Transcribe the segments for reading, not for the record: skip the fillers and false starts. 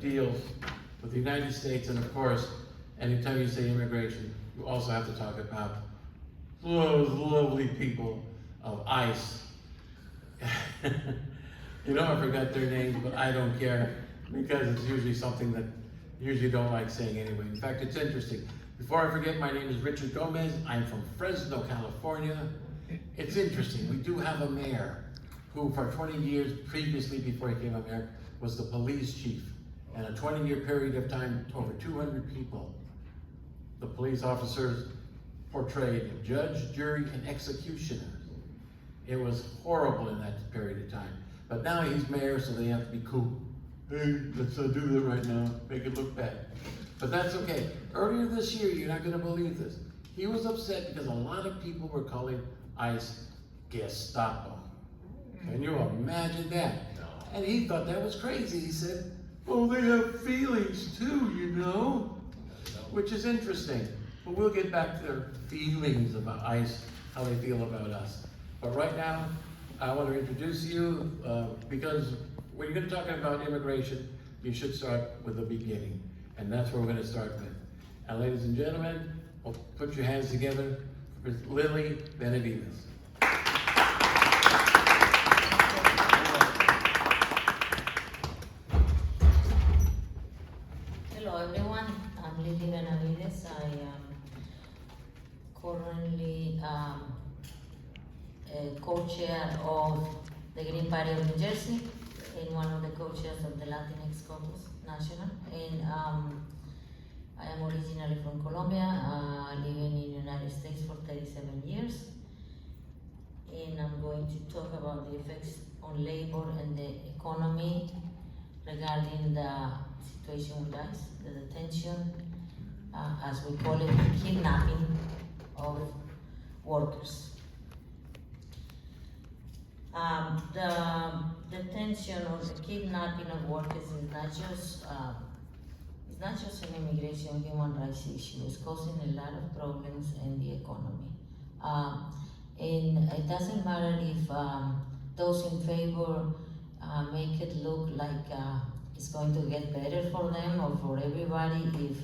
deals with the United States, and of course, anytime you say immigration, you also have to talk about those lovely people of ICE. You know, I forgot their names, but I don't care, because it's usually something that you usually don't like saying anyway. In fact, it's interesting. Before I forget, my name is Richard Gomez. I'm from Fresno, California. It's interesting. We do have a mayor who, for 20 years previously, before he became a mayor, was the police chief. And a 20-year period of time, over 200 people, the police officers portrayed judge, jury, and executioner. It was horrible in that period of time. But now he's mayor, so they have to be cool. Hey, let's do that right now, make it look bad. But that's okay. Earlier this year, you're not gonna believe this, he was upset because a lot of people were calling ICE Gestapo. Can you imagine that? No. And he thought that was crazy. He said, well, they have feelings too, you know? Which is interesting. But we'll get back to their feelings about ICE, how they feel about us. But right now, I want to introduce you, because when you're going to talk about immigration, you should start with the beginning. And that's where we're going to start with. And ladies and gentlemen, well, put your hands together for Lily Benavides. Hello everyone, I'm Lily Benavides. I am currently a co-chair of the Green Party of New Jersey and one of the co-chairs of the Latinx Caucus National. And I am originally from Colombia, living in the United States for 37 years. And I'm going to talk about the effects on labor and the economy regarding the situation with ICE, the detention, as we call it, the kidnapping of workers. The detention or the kidnapping of workers is not just an immigration human rights issue. It's causing a lot of problems in the economy. And it doesn't matter if those in favor make it look like it's going to get better for them or for everybody if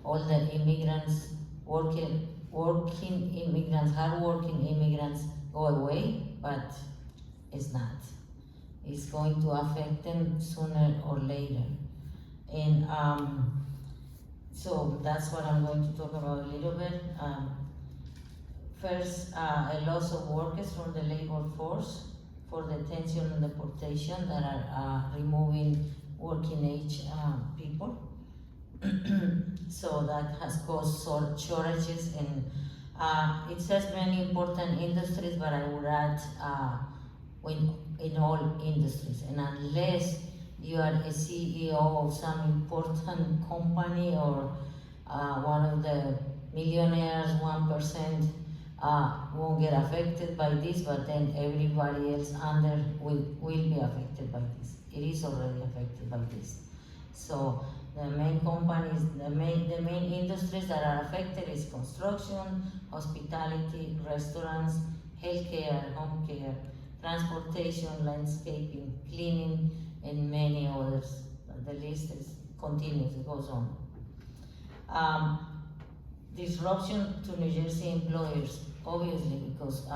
all the immigrants, working immigrants, hardworking immigrants go away, but it's not. It's going to affect them sooner or later. And so that's what I'm going to talk about a little bit. First, a loss of workers from the labor force for detention and deportation that are removing working age people. So that has caused shortages, and it says many important industries, but I would add in all industries. And unless you are a CEO of some important company or one of the millionaires, 1%, won't get affected by this, but then everybody else under will be affected by this. It is already affected by this. So the main companies, the main industries that are affected is construction, hospitality, restaurants, healthcare, home care, transportation, landscaping, cleaning, and many others. The list continues, it goes on. Disruption to New Jersey employers, obviously, because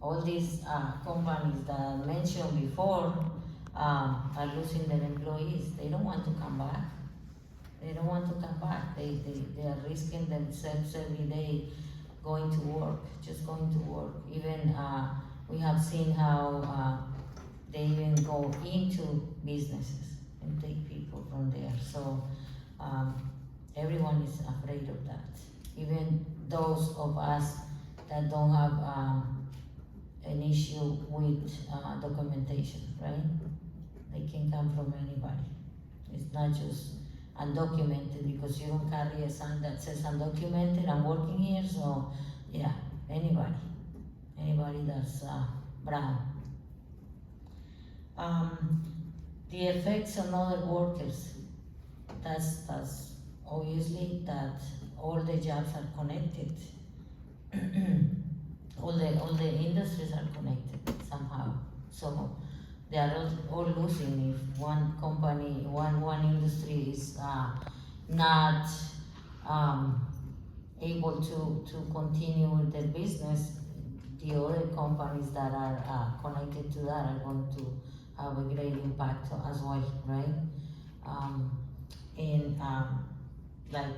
all these companies that I mentioned before are losing their employees. They don't want to come back. They don't want to come back. They are risking themselves every day going to work, just going to work. Even we have seen how they even go into businesses and take people from there. So everyone is afraid of that. Even those of us that don't have an issue with documentation, right? They can come from anybody. It's not just undocumented, because you don't carry a sign that says undocumented, I'm working here, so yeah, anybody that's brown. The effects on other workers, that's obviously that all the jobs are connected. all the industries are connected somehow. So they are all losing if one company, one industry is not able to continue with their business. The other companies that are connected to that are going to have a great impact as well, right? In like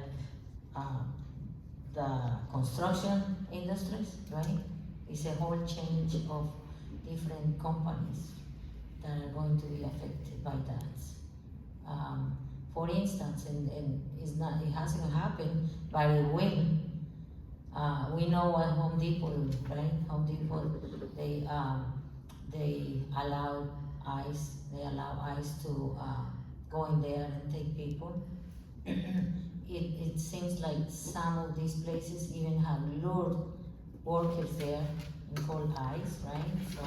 the construction industries, right? It's a whole change of different companies that are going to be affected by that. For instance, and it's not, it hasn't happened, but it will. We know what Home Depot, right? Home Depot, they allow ICE to go in there and take people. It seems like some of these places even have lured workers there and called ICE, right? So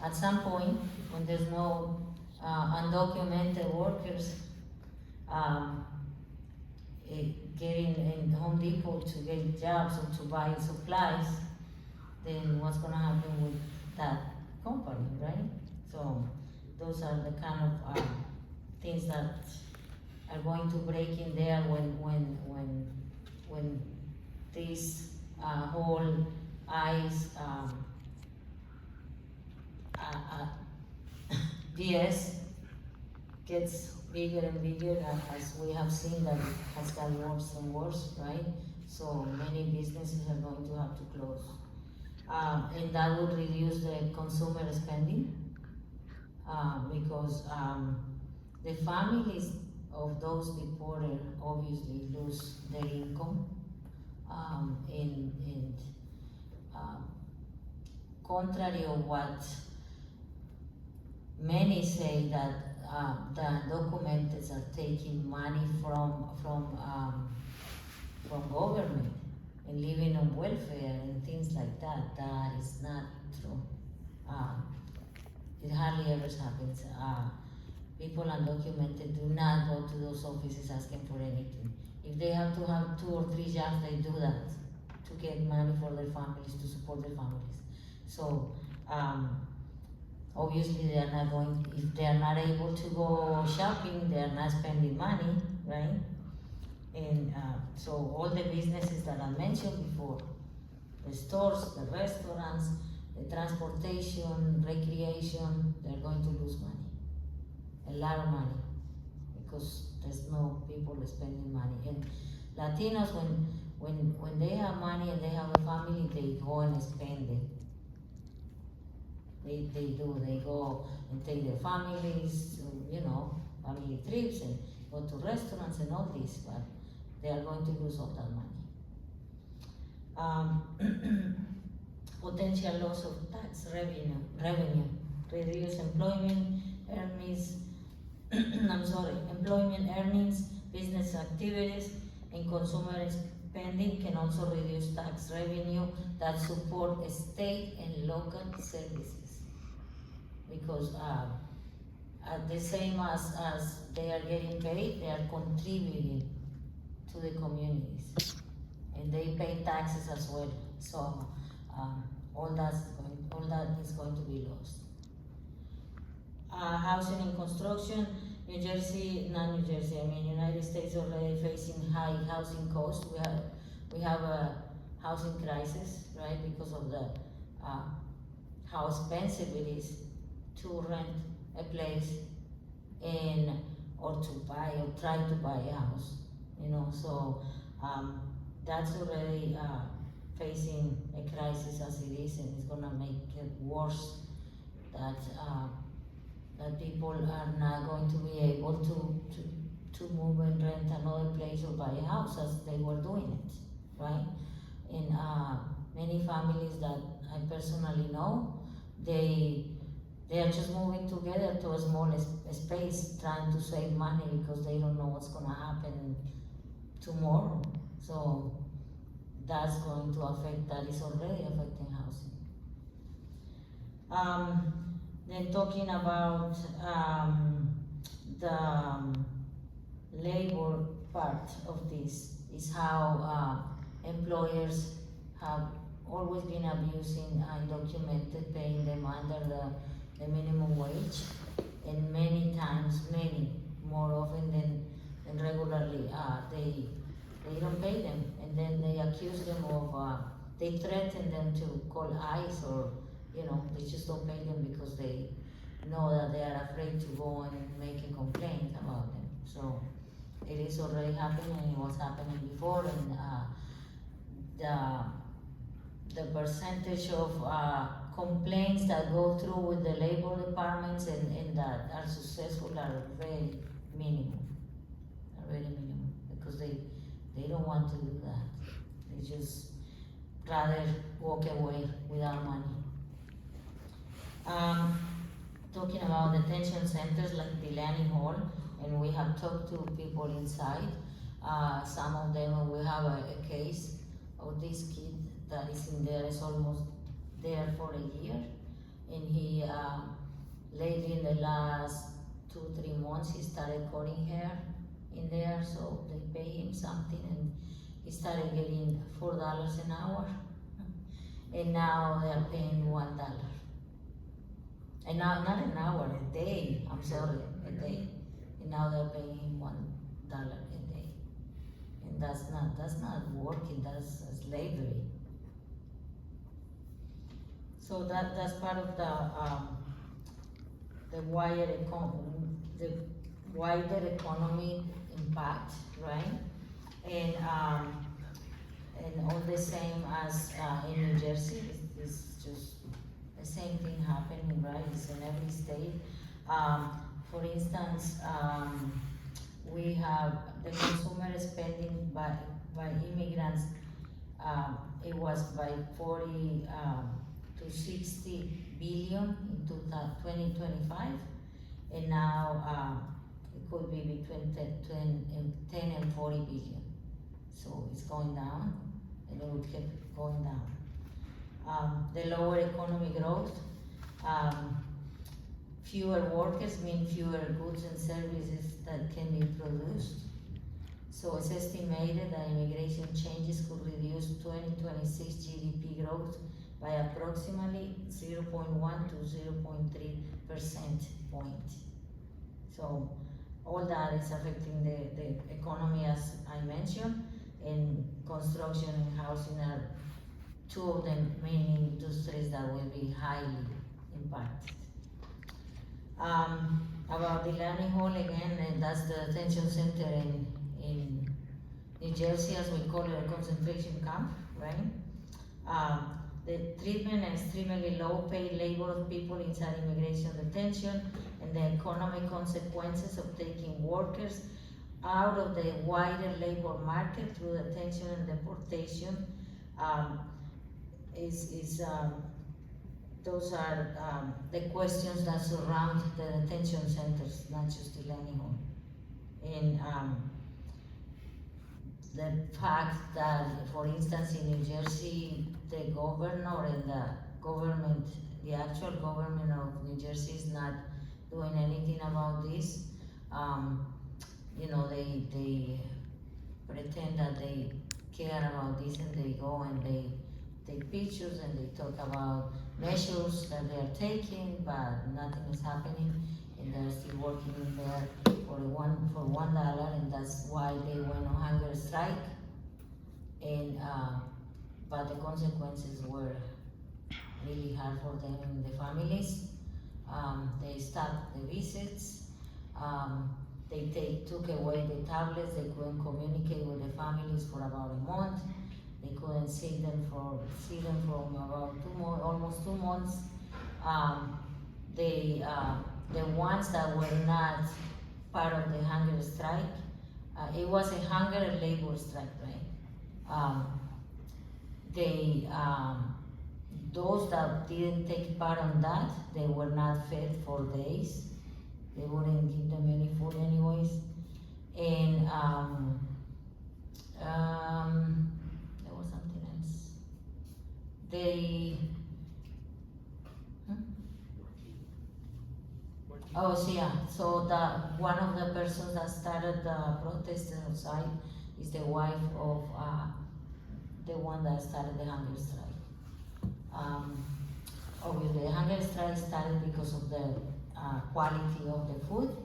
at some point, when there's no undocumented workers getting in Home Depot to get jobs or to buy supplies, then what's gonna happen with that company, right? So those are the kind of things that are going to break in there when this whole ICE BS gets bigger and bigger, as we have seen that it has gotten worse and worse, right? So many businesses are going to have to close. And that would reduce the consumer spending because the families of those deported obviously lose their income. And contrary of what many say, that the undocumented are taking money from government and living on welfare and things like that. That is not true. It hardly ever happens. People undocumented do not go to those offices asking for anything. If they have to have 2 or 3 jobs, they do that to get money for their families, to support their families. So obviously they are not going, if they are not able to go shopping, they are not spending money, right? And so all the businesses that I mentioned before, the stores, the restaurants, the transportation, recreation, they're going to lose money. A lot of money, because there's no people spending money. And Latinos, when they have money and they have a family, they go and spend it. They do, they go and take their families to, family trips and go to restaurants and all this, but they are going to lose all that money. Potential loss of tax revenue, reduce employment earnings, employment earnings, business activities, and consumer spending can also reduce tax revenue that support state and local services. Because the same as they are getting paid, they are contributing to the communities, and they pay taxes as well. So all that is going to be lost. Housing and construction, United States already facing high housing costs. We have a housing crisis, right, because of the how expensive it is to rent a place or to buy or try to buy a house, so that's already facing a crisis as it is, and it's gonna make it worse, that people are not going to be able to move and rent another place or buy a house as they were doing it, right? And many families that I personally know, they are just moving together to a small space, trying to save money because they don't know what's gonna happen tomorrow. So that's going to affect, that is already affecting housing. Then talking about the labor part of this is how employers have always been abusing undocumented, paying them under the the minimum wage, and many times, more often than regularly, they don't pay them, and then they accuse them of, they threaten them to call ICE, or, they just don't pay them because they know that they are afraid to go and make a complaint about them. So it is already happening, and it was happening before, and the percentage of complaints that go through with the labor departments and that are successful are very minimal, because they don't want to do that. They just rather walk away without money. Talking about detention centers like Delaney Hall, and we have talked to people inside. Some of them, we have a case of this kid that is in there, is almost there for a year, and he lately in the last 2-3 months he started cutting hair in there, so they pay him something, and he started getting $4 an hour, and now they are paying $1. And now, not an hour, a day, I'm sorry, a day. And now they're paying him $1 a day. And that's not working, that's slavery. So that's part of the wider economy impact, right? And all the same as in New Jersey, it's just the same thing happening, right? It's in every state. For instance, we have the consumer spending by immigrants. It was by 40 to 60 billion in 2025, and now it could be between 10 and 40 billion. So it's going down, and it will keep going down. The lower economic growth, fewer workers mean fewer goods and services that can be produced. So it's estimated that immigration changes could reduce 2026 GDP growth by approximately 0.1 to 0.3 percent point. So all that is affecting the economy, as I mentioned, and construction and housing are two of the main industries that will be highly impacted. About Delaney Hall, again, that's the detention center in New Jersey, as we call it, a concentration camp, right? The treatment and extremely low paid labor of people inside immigration detention, and the economic consequences of taking workers out of the wider labor market through detention and deportation, those are the questions that surround the detention centers, not just Delaney Hall. And the fact that, for instance, in New Jersey, the governor and the government, the actual government of New Jersey is not doing anything about this. They pretend that they care about this, and they go and they take pictures and they talk about measures that they are taking, but nothing is happening, and they're still working in there for $1, and that's why they went on hunger strike. And but the consequences were really hard for them and the families. They stopped the visits. They took away the tablets. They couldn't communicate with the families for about a month. They couldn't see them from about almost 2 months. The ones that were not part of the hunger strike, it was a hunger and labor strike, right? Those that didn't take part on that, they were not fed for days. They wouldn't give them any food anyways. And there was something else. So one of the persons that started the protest outside is the wife of the one that started the hunger strike. obviously the hunger strike started because of the quality of the food.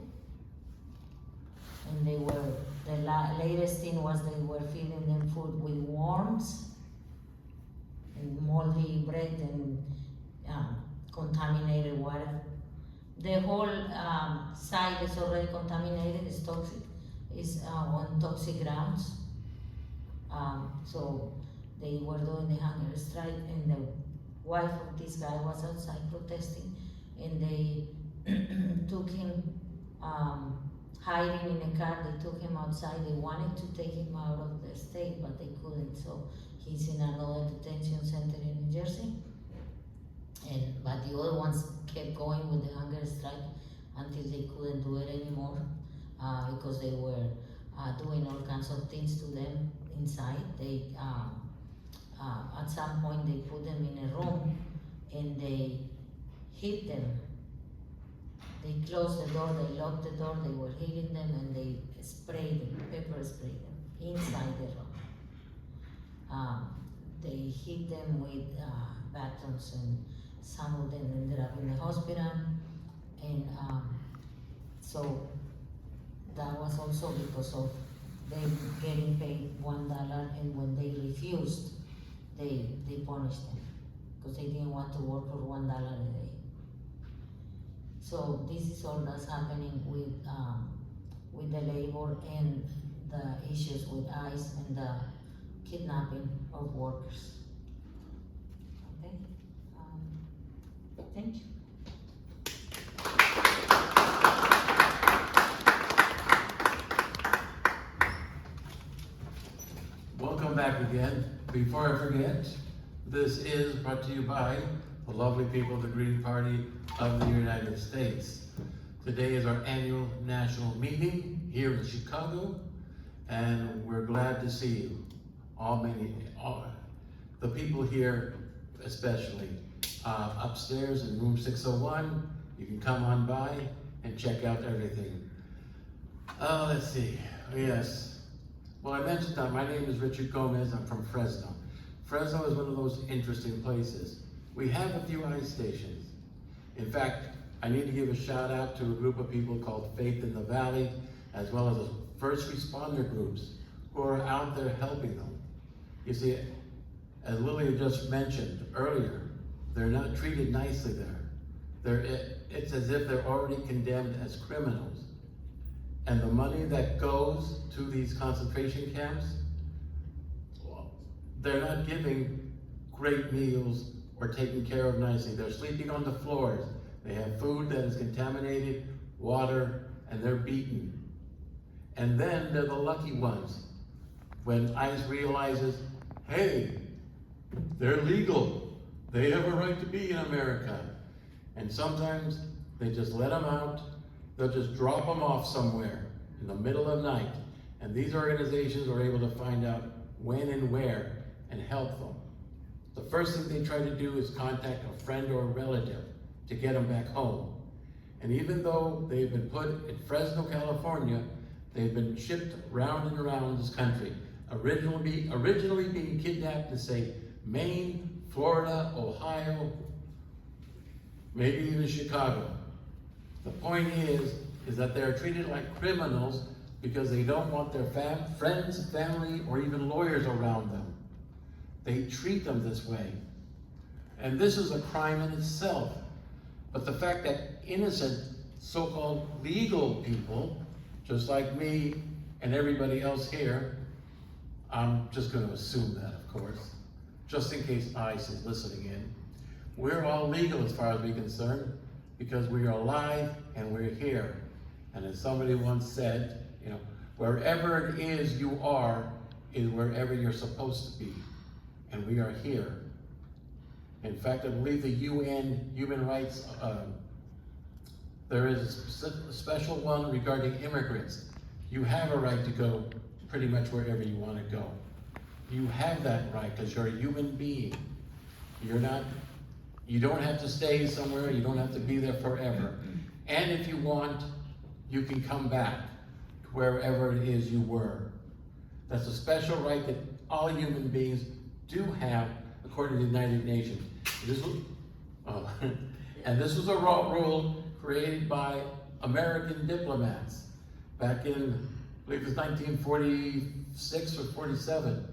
And the latest thing was they were feeding them food with worms and moldy bread and contaminated water. The whole site is already contaminated, it's toxic, it's on toxic grounds. So they were doing the hunger strike, and the wife of this guy was outside protesting, and they took him, hiding in a car. They took him outside. They wanted to take him out of the state, but they couldn't. So he's in another detention center in New Jersey. But the other ones kept going with the hunger strike until they couldn't do it anymore, because they were doing all kinds of things to them inside. They at some point they put them in a room and they hit them. They closed the door, they locked the door, they were hitting them, and they sprayed them, pepper sprayed them inside the room. They hit them with batons, and some of them ended up in the hospital. And so that was also because of them getting paid $1, and when they refused, they punished them because they didn't want to work for $1 a day. So this is all that's happening with the labor and the issues with ICE and the kidnapping of workers. Okay, thank you. Welcome back again. Before I forget, this is brought to you by the lovely people of the Green Party of the United States. Today is our annual national meeting here in Chicago, and we're glad to see you. The people here especially. Upstairs in room 601, you can come on by and check out everything. Let's see, yes. Well, I mentioned that my name is Richard Gomez. I'm from Fresno. Fresno is one of those interesting places. We have a few ICE stations. In fact, I need to give a shout out to a group of people called Faith in the Valley, as well as the first responder groups who are out there helping them. You see, as Lily just mentioned earlier, they're not treated nicely there. It's as if they're already condemned as criminals. And the money that goes to these concentration camps, well, they're not giving great meals or taken care of nicely. They're sleeping on the floors. They have food that is contaminated, water, and they're beaten. And then they're the lucky ones. When ICE realizes, hey, they're legal. They have a right to be in America. And sometimes they just let them out. They'll just drop them off somewhere in the middle of the night. And these organizations are able to find out when and where and help them. The first thing they try to do is contact a friend or a relative to get them back home. And even though they've been put in Fresno, California, they've been shipped round and around this country. Originally being kidnapped to say Maine, Florida, Ohio, maybe even Chicago. The point is that they're treated like criminals because they don't want their friends, family, or even lawyers around them. They treat them this way. And this is a crime in itself. But the fact that innocent, so-called legal people, just like me and everybody else here, I'm just going to assume that, of course, just in case ICE is listening in, we're all legal as far as we're concerned because we are alive and we're here. And as somebody once said, wherever it is you are is wherever you're supposed to be. And we are here. In fact, I believe the UN Human Rights, there is a special one regarding immigrants. You have a right to go pretty much wherever you want to go. You have that right because you're a human being. You don't have to stay somewhere, you don't have to be there forever. And if you want, you can come back to wherever it is you were. That's a special right that all human beings do have according to the United Nations. Oh, and this was a rule created by American diplomats back in, I believe it was 1946 or 47.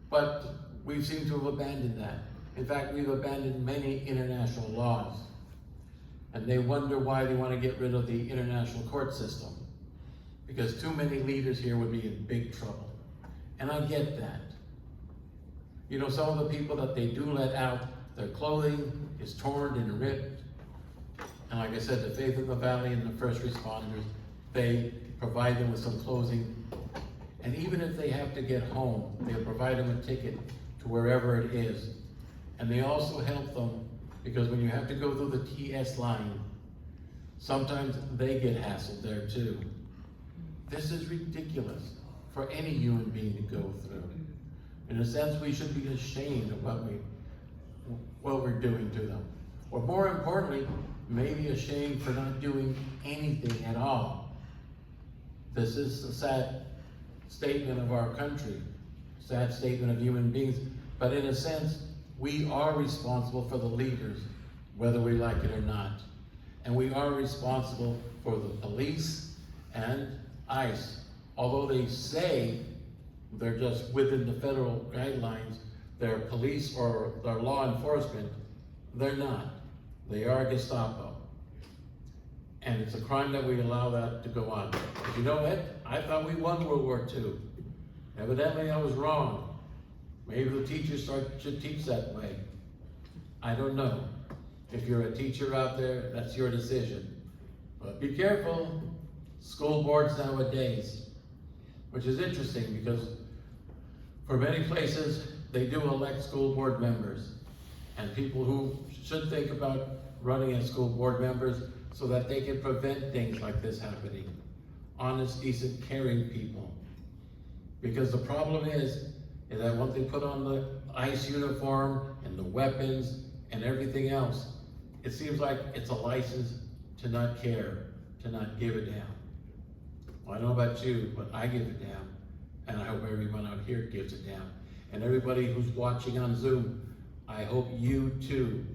But we seem to have abandoned that. In fact, we've abandoned many international laws. And they wonder why they want to get rid of the international court system. Because too many leaders here would be in big trouble. And I get that. You know, some of the people that they do let out, their clothing is torn and ripped. And like I said, the Faith in the Valley and the first responders, they provide them with some clothing. And even if they have to get home, they'll provide them a ticket to wherever it is. And they also help them because when you have to go through the TS line, sometimes they get hassled there too. This is ridiculous for any human being to go through. In a sense, we should be ashamed of what we're doing to them. Or more importantly, maybe ashamed for not doing anything at all. This is a sad statement of our country, sad statement of human beings, but in a sense, we are responsible for the leaders, whether we like it or not. And we are responsible for the police and ICE. Although they say they're just within the federal guidelines, they're police or they're law enforcement, they're not. They are Gestapo. And it's a crime that we allow that to go on. But you know what? I thought we won World War II. Evidently I was wrong. Maybe the teachers should teach that way. I don't know. If you're a teacher out there, that's your decision. But be careful. School boards nowadays, which is interesting because for many places, they do elect school board members and people who should think about running as school board members so that they can prevent things like this happening. Honest, decent, caring people. Because the problem is that when they put on the ICE uniform and the weapons and everything else, it seems like it's a license to not care, to not give a damn. Well, I don't know about you, but I give a damn. And I hope everyone out here gives a damn. And everybody who's watching on Zoom, I hope you too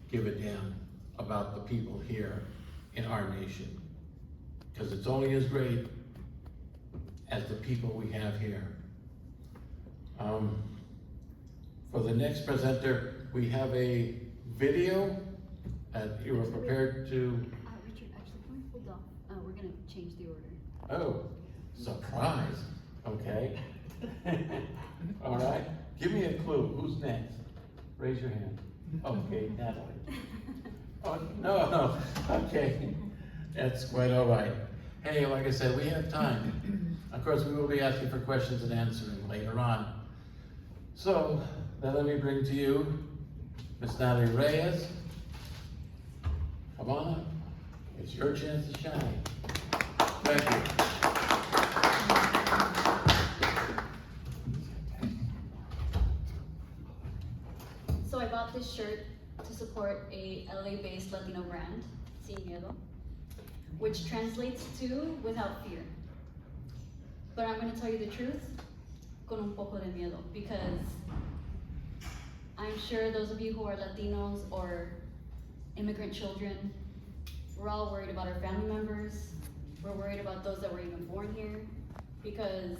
give a damn about the people here in our nation. Because it's only as great as the people we have here. For the next presenter, we have a video. You were prepared to... Richard, actually, can we hold off? We're gonna change the order. Oh, surprise. Okay. All right. Give me a clue. Who's next? Raise your hand. Okay, Natalie. Oh, no. Okay. That's quite all right. Hey, like I said, we have time. Of course, we will be asking for questions and answering later on. So, then let me bring to you Miss Natalie Reyes. Come on up. It's your chance to shine. Thank you. So I bought this shirt to support a LA-based Latino brand, Sin Miedo, which translates to without fear. But I'm gonna tell you the truth, con un poco de miedo, because I'm sure those of you who are Latinos or immigrant children, we're all worried about our family members. We're worried about those that were even born here, because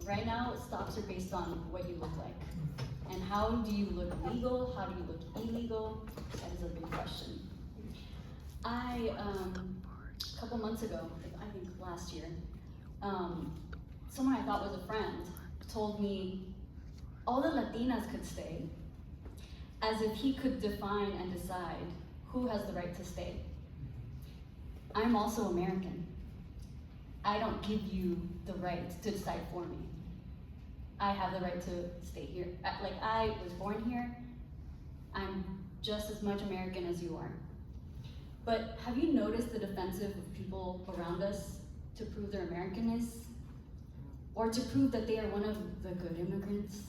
right now stocks are based on what you look like. And how do you look legal? How do you look illegal? That is a big question. A couple months ago, I think last year, someone I thought was a friend told me all the Latinas could stay, as if he could define and decide who has the right to stay. I'm also American. I don't give you the right to decide for me. I have the right to stay here. Like, I was born here. I'm just as much American as you are. But have you noticed the defensive of people around us to prove their Americanness? Or to prove that they are one of the good immigrants?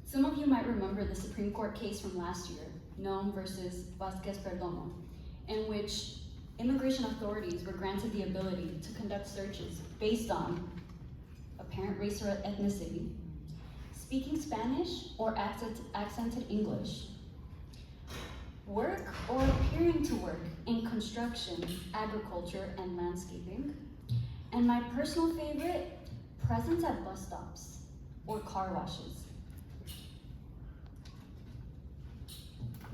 Some of you might remember the Supreme Court case from last year, Noem versus Vasquez Perdomo, in which immigration authorities were granted the ability to conduct searches based on apparent race or ethnicity, speaking Spanish or accented English, work or appearing to work in construction, agriculture, and landscaping, and my personal favorite, presence at bus stops or car washes.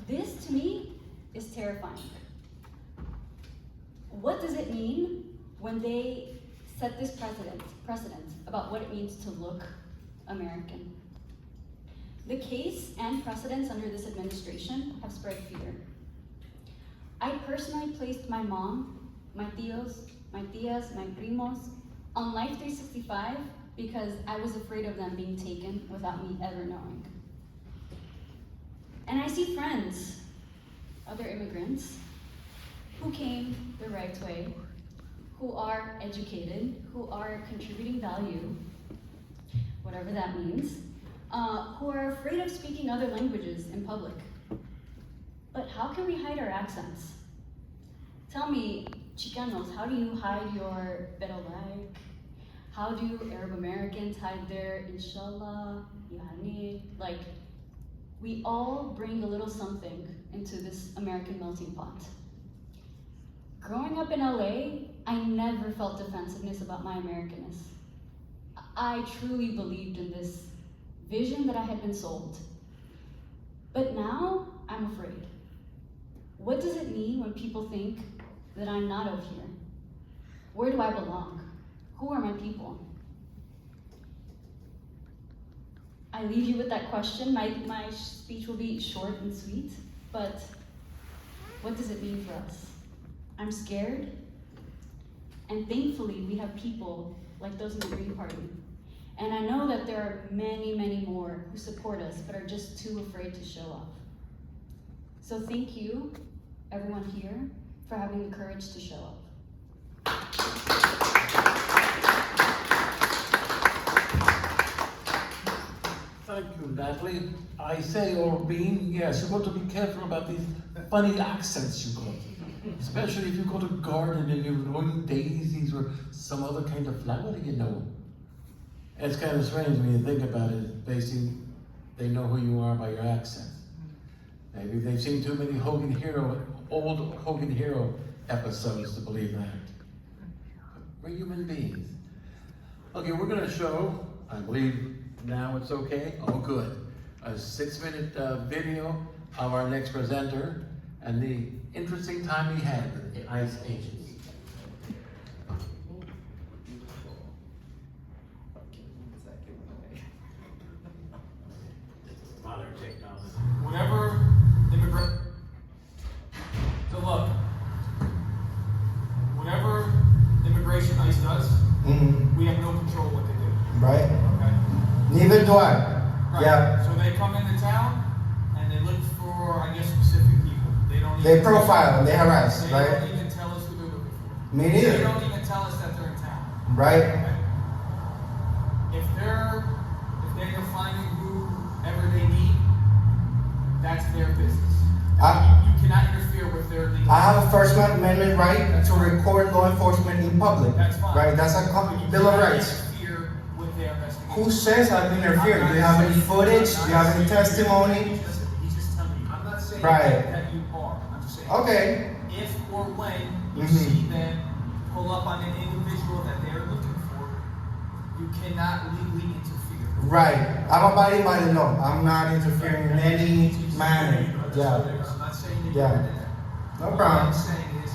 This, to me, is terrifying. What does it mean when they set this precedent about what it means to look American? The case and precedents under this administration have spread fear. I personally placed my mom, my tios, my tias, my primos on Life 365 because I was afraid of them being taken without me ever knowing. And I see friends, other immigrants, who came the right way, who are educated, who are contributing value, whatever that means, who are afraid of speaking other languages in public. But how can we hide our accents? Tell me, Chicanos, how do you hide your pero like? How do Arab Americans hide their inshallah, yani? Like, we all bring a little something into this American melting pot. Growing up in LA, I never felt defensiveness about my Americanness. I truly believed in this vision that I had been sold. But now, I'm afraid. What does it mean when people think that I'm not of here? Where do I belong? Who are my people? I leave you with that question. My speech will be short and sweet, but what does it mean for us? I'm scared, and thankfully we have people like those in the Green Party. And I know that there are many, many more who support us, but are just too afraid to show up. So thank you, everyone here, for having the courage to show up. Thank you, Natalie. I say, or being, yes, you've got to be careful about these funny accents you got. Especially if you go to garden and you're growing daisies or some other kind of flower, you know. It's kind of strange when you think about it, basically, they know who you are by your accent. Maybe they've seen too many old Hogan Hero episodes to believe that. We're human beings. Okay, we're gonna show, I believe now it's okay, oh good, a 6-minute video of our next presenter and the interesting time he had with the ICE agents. Modern technology. Whatever immigrant, so look, whatever immigration ICE does, we have no control what they do. Right? Okay? Neither do I. Right. Yeah. So they come into town and they look for, I guess, specific people. They don't even They profile and they harass, They right? don't even tell us who they're looking for. Me They neither. don't even tell us that they're in town. Right? Okay? If they're finding whoever they need, that's their business. You cannot interfere with their legal. I have a First Amendment right to record law enforcement in public. That's fine. Right? That's a Bill of Rights. Interfere with their investigation. Who says I've interfered? Do you have any footage? Do you have any testimony? Listen, he's just telling you. I'm not saying Right. that you are. I'm just saying. Okay. If or when you Mhm. see them pull up on an individual that they're looking for, you cannot legally interfere. Right. I'm abiding by the law. I'm not interfering in any manner. Yeah. I'm not saying that you Yeah. did that. No What problem. I'm saying is,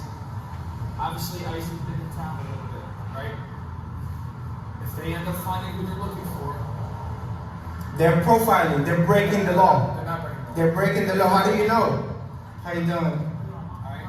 obviously ICE has been in town a little bit, right? If they end up finding who they're looking for, They're profiling. They're breaking the law. they're not breaking the law. They're breaking the law. How do you know? How you doing? Alright?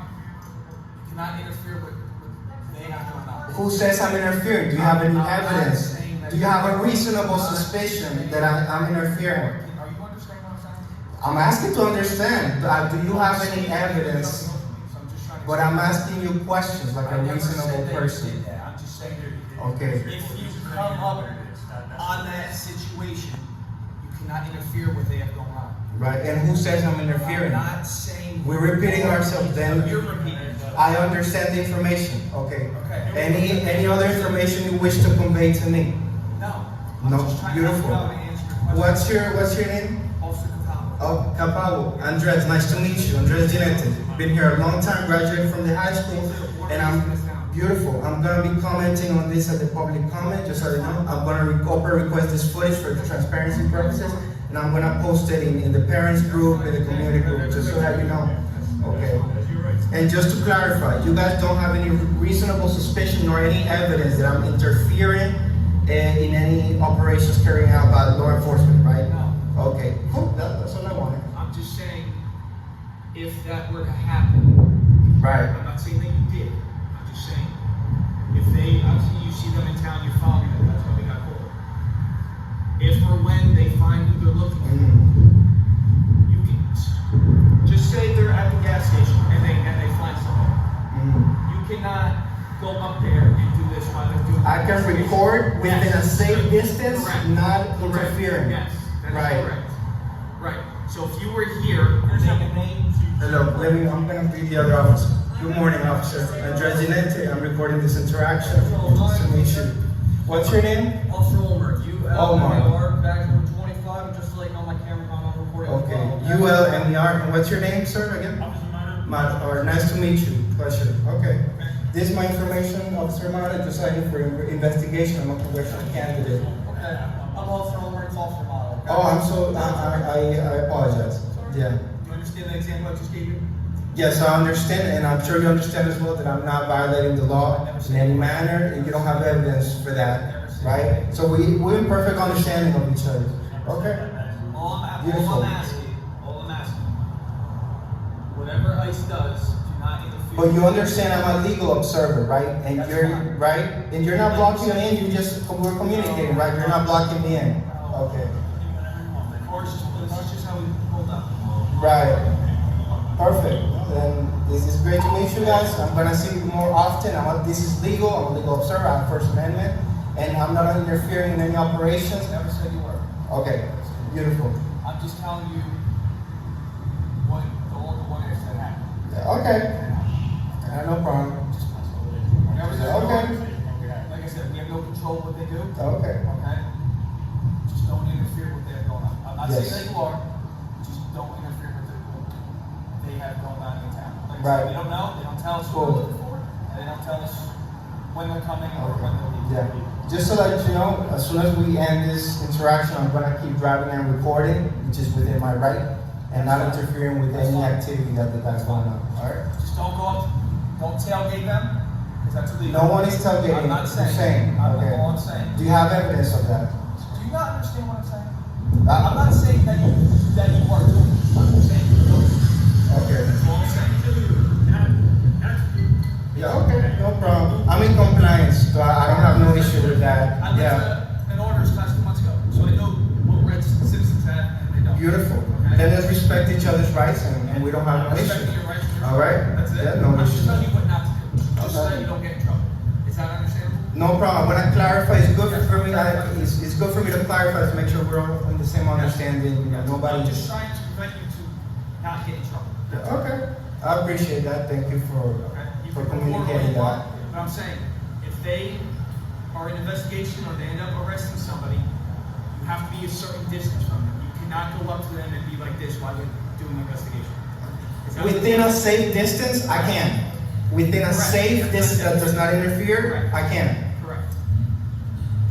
You cannot interfere with what they have going on. Who says I'm interfering? Do you have any evidence? Do you have a reasonable suspicion that I'm interfering? Are you understanding what I'm saying? I'm asking to understand. Do you have any evidence? So I'm just trying to But I'm asking you questions like I a never said reasonable that you person. did that. I'm just saying that Okay. if you come up on that situation, you cannot interfere with what they have going on. Right? And who says I'm I'm interfering? not saying We're repeating ourselves then. You're repeating yourself. I understand the information. Okay. Okay. Any other information you wish to convey to me? No. No, I'm just trying beautiful. to answer your question. What's your name? Officer Catalo. Oh, Capavo. Andres, nice to meet you. Andres Jinete. Been here a long time, graduated from the high school, and I'm beautiful. I'm gonna be commenting on this at the public comment, just so you know. I'm gonna open request this footage for transparency purposes, and I'm gonna post it in the parents group, in the community group, just so that you know. Okay. And just to clarify, you guys don't have any reasonable suspicion or any evidence that I'm interfering in any operations carrying out by law enforcement, right? No. Okay, cool. That's what I wanted. I'm just saying, if that were to happen, Right. I'm not saying that you did. I'm just saying, if they, obviously you see them in town, you're following them, that's why they got caught. If or when they find who they're looking for, you can, just say they're at the gas station and they find somebody. You cannot go up there and do this while they're doing. I can record within a safe distance, Correct. not Correct. interfering. Yes, that is Right. correct. Right. So if you were here, and they Hello, I'm gonna be the other officer. Good morning, officer. Andres Jinete, I'm recording this interaction. Nice to meet you. What's your name? Officer Ulmer, Omar. ULMER, badge number 25, just to let you know my camera, I'm recording as Okay, well. ULMER, and what's your name, sir, again? Or nice to meet you, pleasure. Okay. This is my information, Officer Mata, just citing for investigation. I'm a congressional candidate. Okay, I'm Officer Ulmer, it's Officer Mata, okay? Oh, I apologize. Yeah. Do you understand the example I just gave you? Yes, I understand, and I'm sure you understand as well that I'm not violating the law in any manner, and you don't have evidence for that, right? So we're in perfect understanding of each other. Okay? All Beautiful. I'm asking, whatever ICE does, do not interfere. But you understand I'm a legal observer, right? And you're, right? And you're not blocking me in, we're communicating, right? You're not blocking me in. Okay. Of course, that's just how we pulled up. Right. Perfect. Then this is great to meet you guys. I'm gonna see you more often. This is legal. I'm a legal observer. I have First Amendment, and I'm not interfering in any operations. Never said you were. Okay. Beautiful. I'm just telling you what all the wonders that happened. Okay. No problem. Whatever they're Okay. doing, like I said, we have no control what they do. Okay. Okay? Just don't interfere with their going on. I'm not saying Yes. that you are, just don't interfere with what they have going on in town. Like I Right. said, they don't know, they don't tell us who Cool. they're looking for, and they don't tell us when they're coming or when they're leaving. Yeah. Just so that you know, as soon as we end this interaction, I'm gonna keep driving and recording, which is within my right, and not interfering with any activity that the guy's going on. All right. Just don't go up, don't tailgate them, because that's illegal. No one is tailgating. I'm not You're saying. saying. Okay. All I'm saying. Do you have evidence of that? Do you not understand what I'm saying? I'm not saying that you are doing it. I'm saying you're doing it. Okay. That's all I'm saying. Yeah, okay, no problem. I'm in compliance, so I don't have no issue with that. I Yeah, lived in orders class 2 months ago, so I know what rights citizens have and they don't. beautiful. Okay? Then let's respect each other's rights, and we don't have no issue. Respecting your rights. All right? That's it. Yeah, no I'm issue. just telling you what not to do, just so Okay. that you don't get in trouble. Is that understandable? No problem. When I clarify, it's good for me. It's good for me to clarify to make sure we're all on the same understanding. You know, nobody I'm just just. trying to prevent you to not get in trouble. Okay, I appreciate that. Thank you for Okay? You for can record all communicating you want, that. but I'm saying, if they are in investigation or they end up arresting somebody, you have to be a certain distance from them. You cannot go up to them and be like this while they're doing the investigation. Is that- Within a safe distance, I can. Within a Correct. safe distance that does not interfere, Correct. I can. Correct.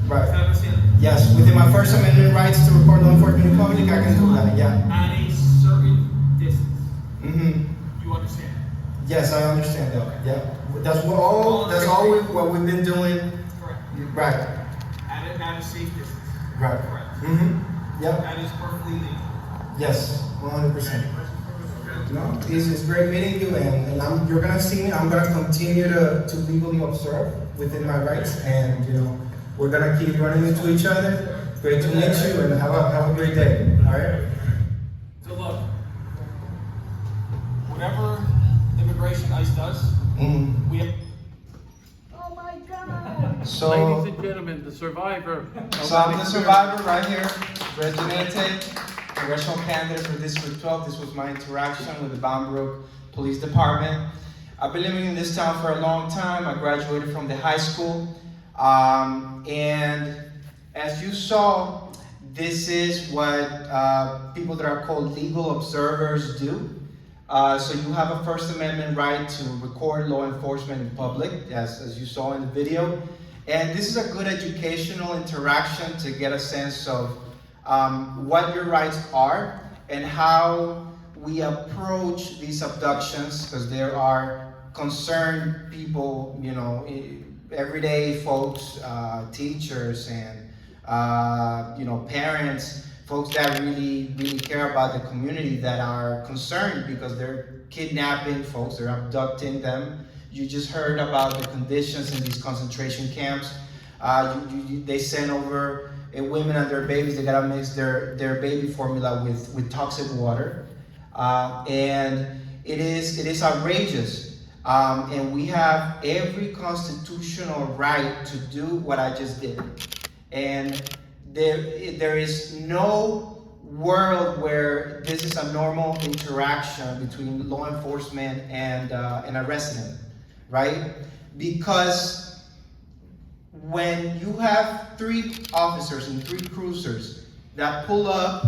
Right. Is that understandable? Yes, within my First Amendment rights to record law enforcement in public, I can do that. Yeah. At a certain distance. Mm-hmm. You understand? Yes, I understand that. Yeah. That's what what we've been doing. Correct. Right. At a safe distance. Right. Correct. Mm-hmm. Yep. That is perfectly legal. Yes. 100%. No, it's great meeting you, and you're gonna see me. I'm gonna continue to legally observe within my rights, and we're gonna keep running into each other. Great to meet you, and have a great day. All right. So look, whatever immigration ICE does, Mm-hmm. we have. So. Ladies and gentlemen, the survivor. So I'm the survivor right here, Jinete, Congressional candidate for District 12. This was my interaction with the Bound Brook Police Department. I've been living in this town for a long time. I graduated from the high school. And as you saw, this is what people that are called legal observers do. So you have a First Amendment right to record law enforcement in public, as you saw in the video. And this is a good educational interaction to get a sense of what your rights are and how we approach these abductions, because there are concerned people, you know, everyday folks, teachers and parents, folks that really care about the community, that are concerned because they're kidnapping folks, they're abducting them. You just heard about the conditions in these concentration camps. They send over women and their babies. They gotta mix their baby formula with toxic water, and it is outrageous. And we have every constitutional right to do what I just did. And there is no world where this is a normal interaction between law enforcement and a resident, right? Because when you have 3 officers and 3 cruisers that pull up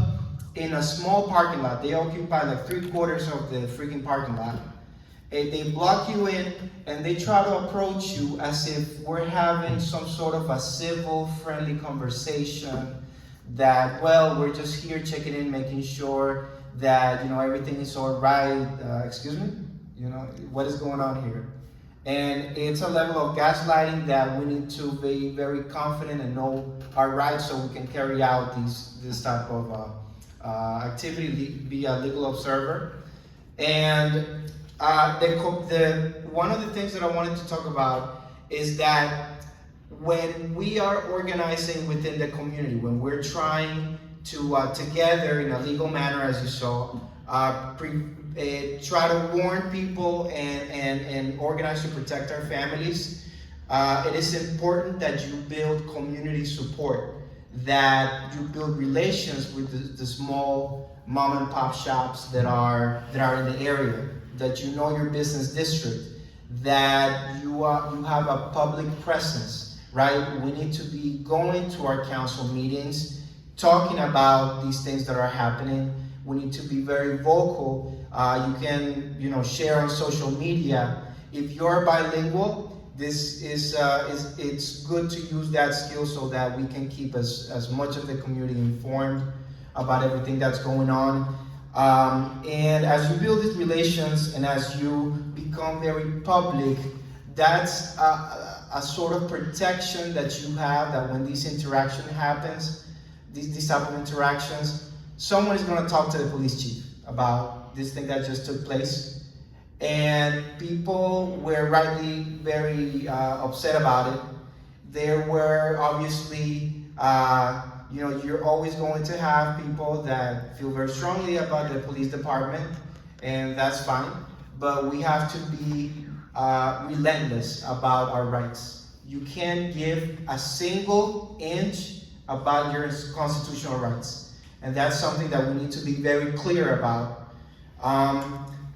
in a small parking lot, they occupy like 3/4 of the freaking parking lot, and they block you in and they try to approach you as if we're having some sort of a civil, friendly conversation that, well, we're just here checking in, making sure that, everything is all right. Excuse me? What is going on here? And it's a level of gaslighting that we need to be very confident and know our rights so we can carry out this type of activity, be a legal observer. And one of the things that I wanted to talk about is that when we are organizing within the community, when we're trying to together in a legal manner, as you saw, try to warn people and organize to protect our families, it is important that you build community support, that you build relations with the small mom and pop shops that are in the area, that you know your business district, that you have a public presence, right? We need to be going to our council meetings, talking about these things that are happening. We need to be very vocal. You can, share on social media. If you're bilingual, this is it's good to use that skill so that we can keep as much of the community informed about everything that's going on. And as you build these relations and as you become very public, that's a sort of protection that you have, that when this interaction happens, these type of interactions, someone is going to talk to the police chief about this thing that just took place. And people were rightly very upset about it. There were obviously, you're always going to have people that feel very strongly about the police department, and that's fine. But we have to be relentless about our rights. You can't give a single inch about your constitutional rights. And that's something that we need to be very clear about.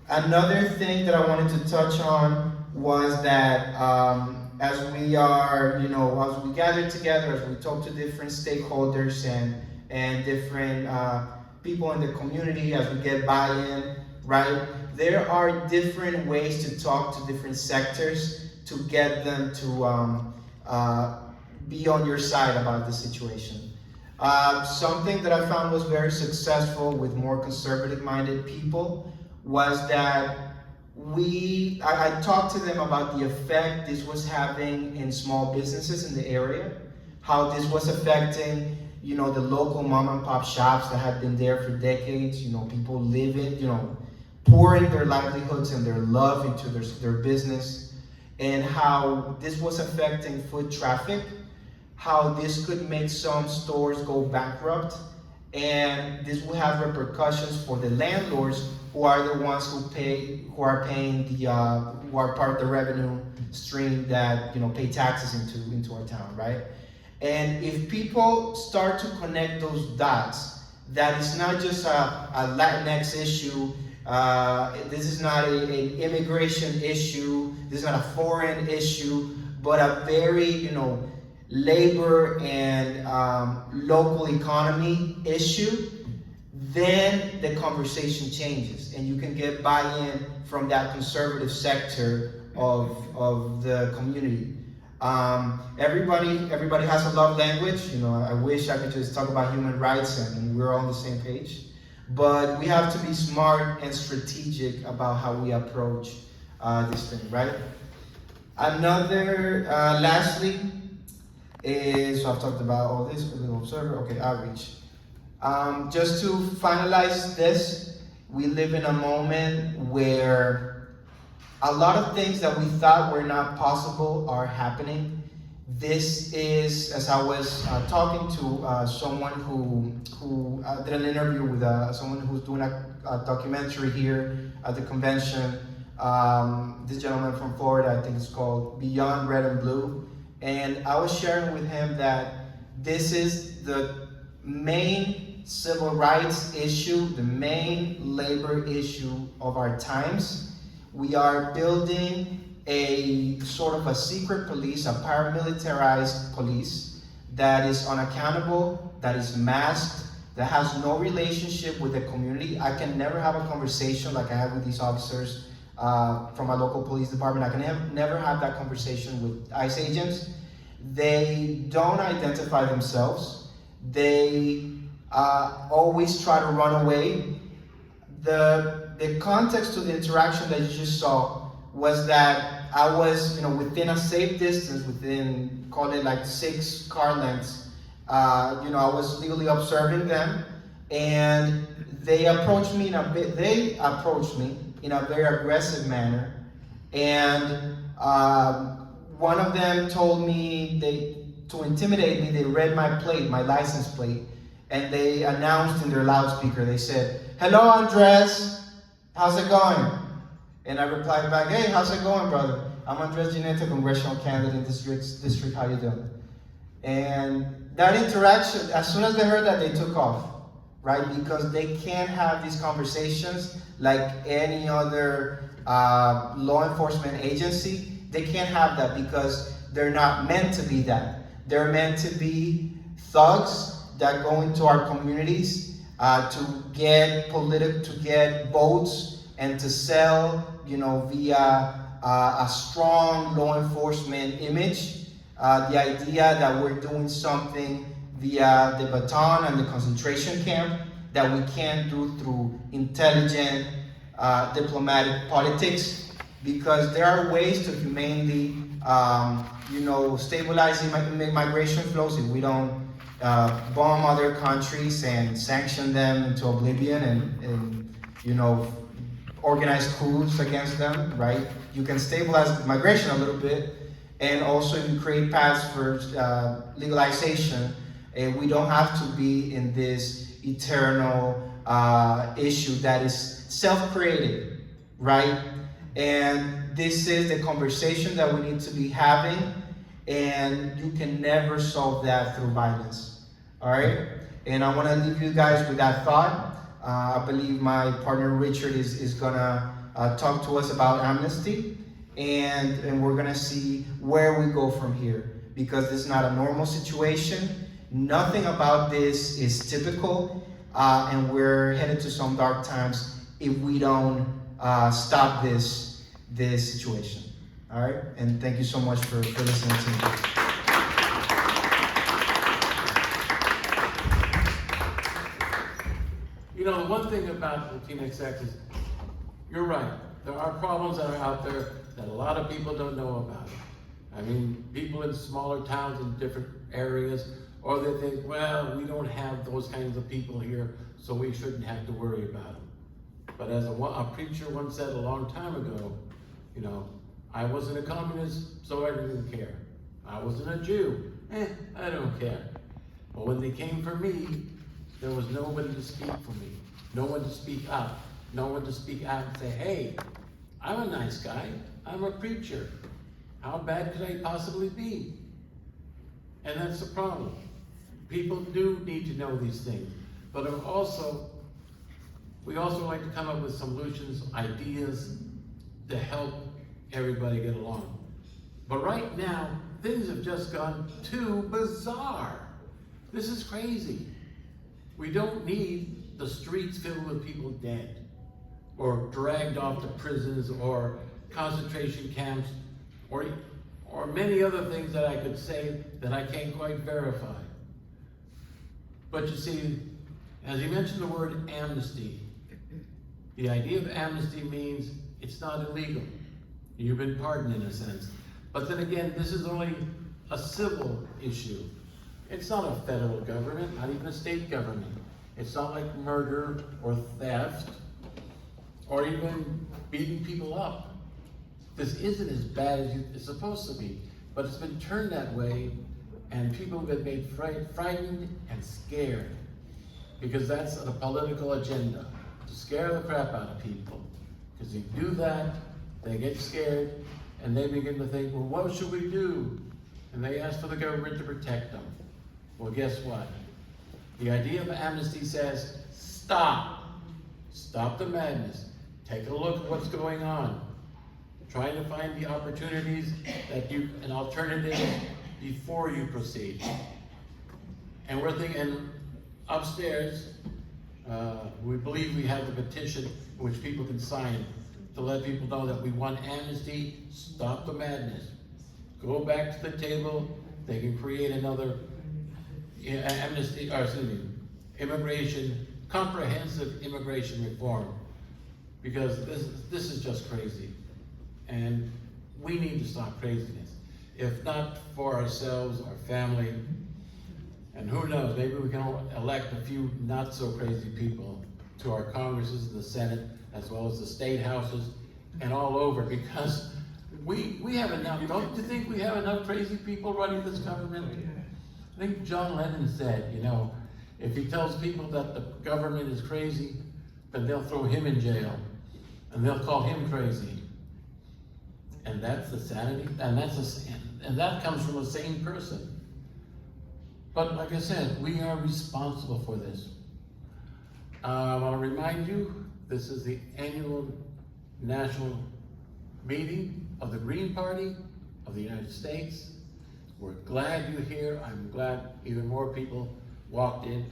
Another thing that I wanted to touch on was that as we are, as we gather together, as we talk to different stakeholders and different people in the community, as we get buy-in, right? There are different ways to talk to different sectors to get them to be on your side about the situation. Something that I found was very successful with more conservative-minded people was that I talked to them about the effect this was having in small businesses in the area, how this was affecting, the local mom and pop shops that had been there for decades, people living, pouring their livelihoods and their love into their business, and how this was affecting foot traffic, how this could make some stores go bankrupt, and this will have repercussions for the landlords who are the ones who are part of the revenue stream that pay taxes into our town, right? And if people start to connect those dots, that it's not just a Latinx issue, this is not an immigration issue, this is not a foreign issue, but a very, labor and local economy issue, then the conversation changes and you can get buy-in from that conservative sector of the community. Everybody has a love language. You know, I wish I could just talk about human rights and we're all on the same page. But we have to be smart and strategic about how we approach this thing, right? Another, lastly, is, so I've talked about all this, with the observer, okay, outreach. Just to finalize this, we live in a moment where a lot of things that we thought were not possible are happening. This is, as I was talking to someone who did an interview with someone who's doing a documentary here at the convention. This gentleman from Florida, I think it's called Beyond Red and Blue. And I was sharing with him that this is the main civil rights issue, the main labor issue of our times. We are building a sort of a secret police, a paramilitarized police that is unaccountable, that is masked, that has no relationship with the community. I can never have a conversation like I have with these officers from my local police department. I can never have that conversation with ICE agents. They don't identify themselves. They always try to run away. The context to the interaction that you just saw was that I was, within a safe distance, within, call it like 6 car lengths, I was legally observing them, and they approached me in a very aggressive manner, and one of them told me to intimidate me, they read my plate, my license plate, and they announced in their loudspeaker, they said, "Hello, Andres, how's it going?" And I replied back, "Hey, how's it going, brother? I'm Andres Jinete, Congressional candidate in district, how you doing?" And that interaction, as soon as they heard that, they took off, right? Because they can't have these conversations like any other law enforcement agency. They can't have that because they're not meant to be that. They're meant to be thugs that go into our communities to get votes and to sell, via a strong law enforcement image. The idea that we're doing something via the baton and the concentration camp that we can't do through intelligent diplomatic politics, because there are ways to humanely, stabilize migration flows if we don't bomb other countries and sanction them into oblivion and organize coups against them, right? You can stabilize migration a little bit, and also you create paths for legalization. And we don't have to be in this eternal issue that is self-created, right? And this is the conversation that we need to be having, and you can never solve that through violence, all right? And I want to leave you guys with that thought. I believe my partner Richard is gonna talk to us about amnesty, and we're gonna see where we go from here, because this is not a normal situation. Nothing about this is typical, and we're headed to some dark times if we don't stop this situation. All right, and thank you so much for listening to me. One thing about Latinx Caucus is, you're right. There are problems that are out there that a lot of people don't know about. I mean, people in smaller towns in different areas, or they think, well, we don't have those kinds of people here, so we shouldn't have to worry about them. But as a preacher once said a long time ago, I wasn't a communist, so I didn't care. I wasn't a Jew, I don't care. But when they came for me, there was nobody to speak for me. No one to speak up. No one to speak out and say, hey, I'm a nice guy. I'm a preacher. How bad could I possibly be? And that's the problem. People do need to know these things. But we also like to come up with solutions, ideas to help everybody get along. But right now, things have just gone too bizarre. This is crazy. We don't need the streets filled with people dead, or dragged off to prisons, or concentration camps, or many other things that I could say that I can't quite verify. But you see, as he mentioned the word amnesty, the idea of amnesty means it's not illegal. You've been pardoned in a sense. But then again, this is only a civil issue. It's not a federal government, not even a state government. It's not like murder or theft or even beating people up. This isn't as bad as it's supposed to be, but it's been turned that way, and people have been made frightened and scared, because that's a political agenda, to scare the crap out of people. Because you do that, they get scared, and they begin to think, well, what should we do? And they ask for the government to protect them. Well, guess what? The idea of amnesty says, stop. Stop the madness. Take a look at what's going on. Trying to find the opportunities that an alternative before you proceed. And we're thinking, upstairs, we believe we have the petition which people can sign to let people know that we want amnesty, stop the madness. Go back to the table, they can create another amnesty, or excuse me, comprehensive immigration reform. Because this is just crazy. And we need to stop craziness. If not for ourselves, our family, and who knows, maybe we can elect a few not so crazy people to our Congresses and the Senate, as well as the state houses, and all over, because we have enough. Don't you think we have enough crazy people running this government? I think John Lennon said, you know, if he tells people that the government is crazy, then they'll throw him in jail, and they'll call him crazy. And that's the sanity, and that comes from the same person. But like I said, we are responsible for this. I want to remind you, this is the annual national meeting of the Green Party of the United States. We're glad you're here. I'm glad even more people walked in.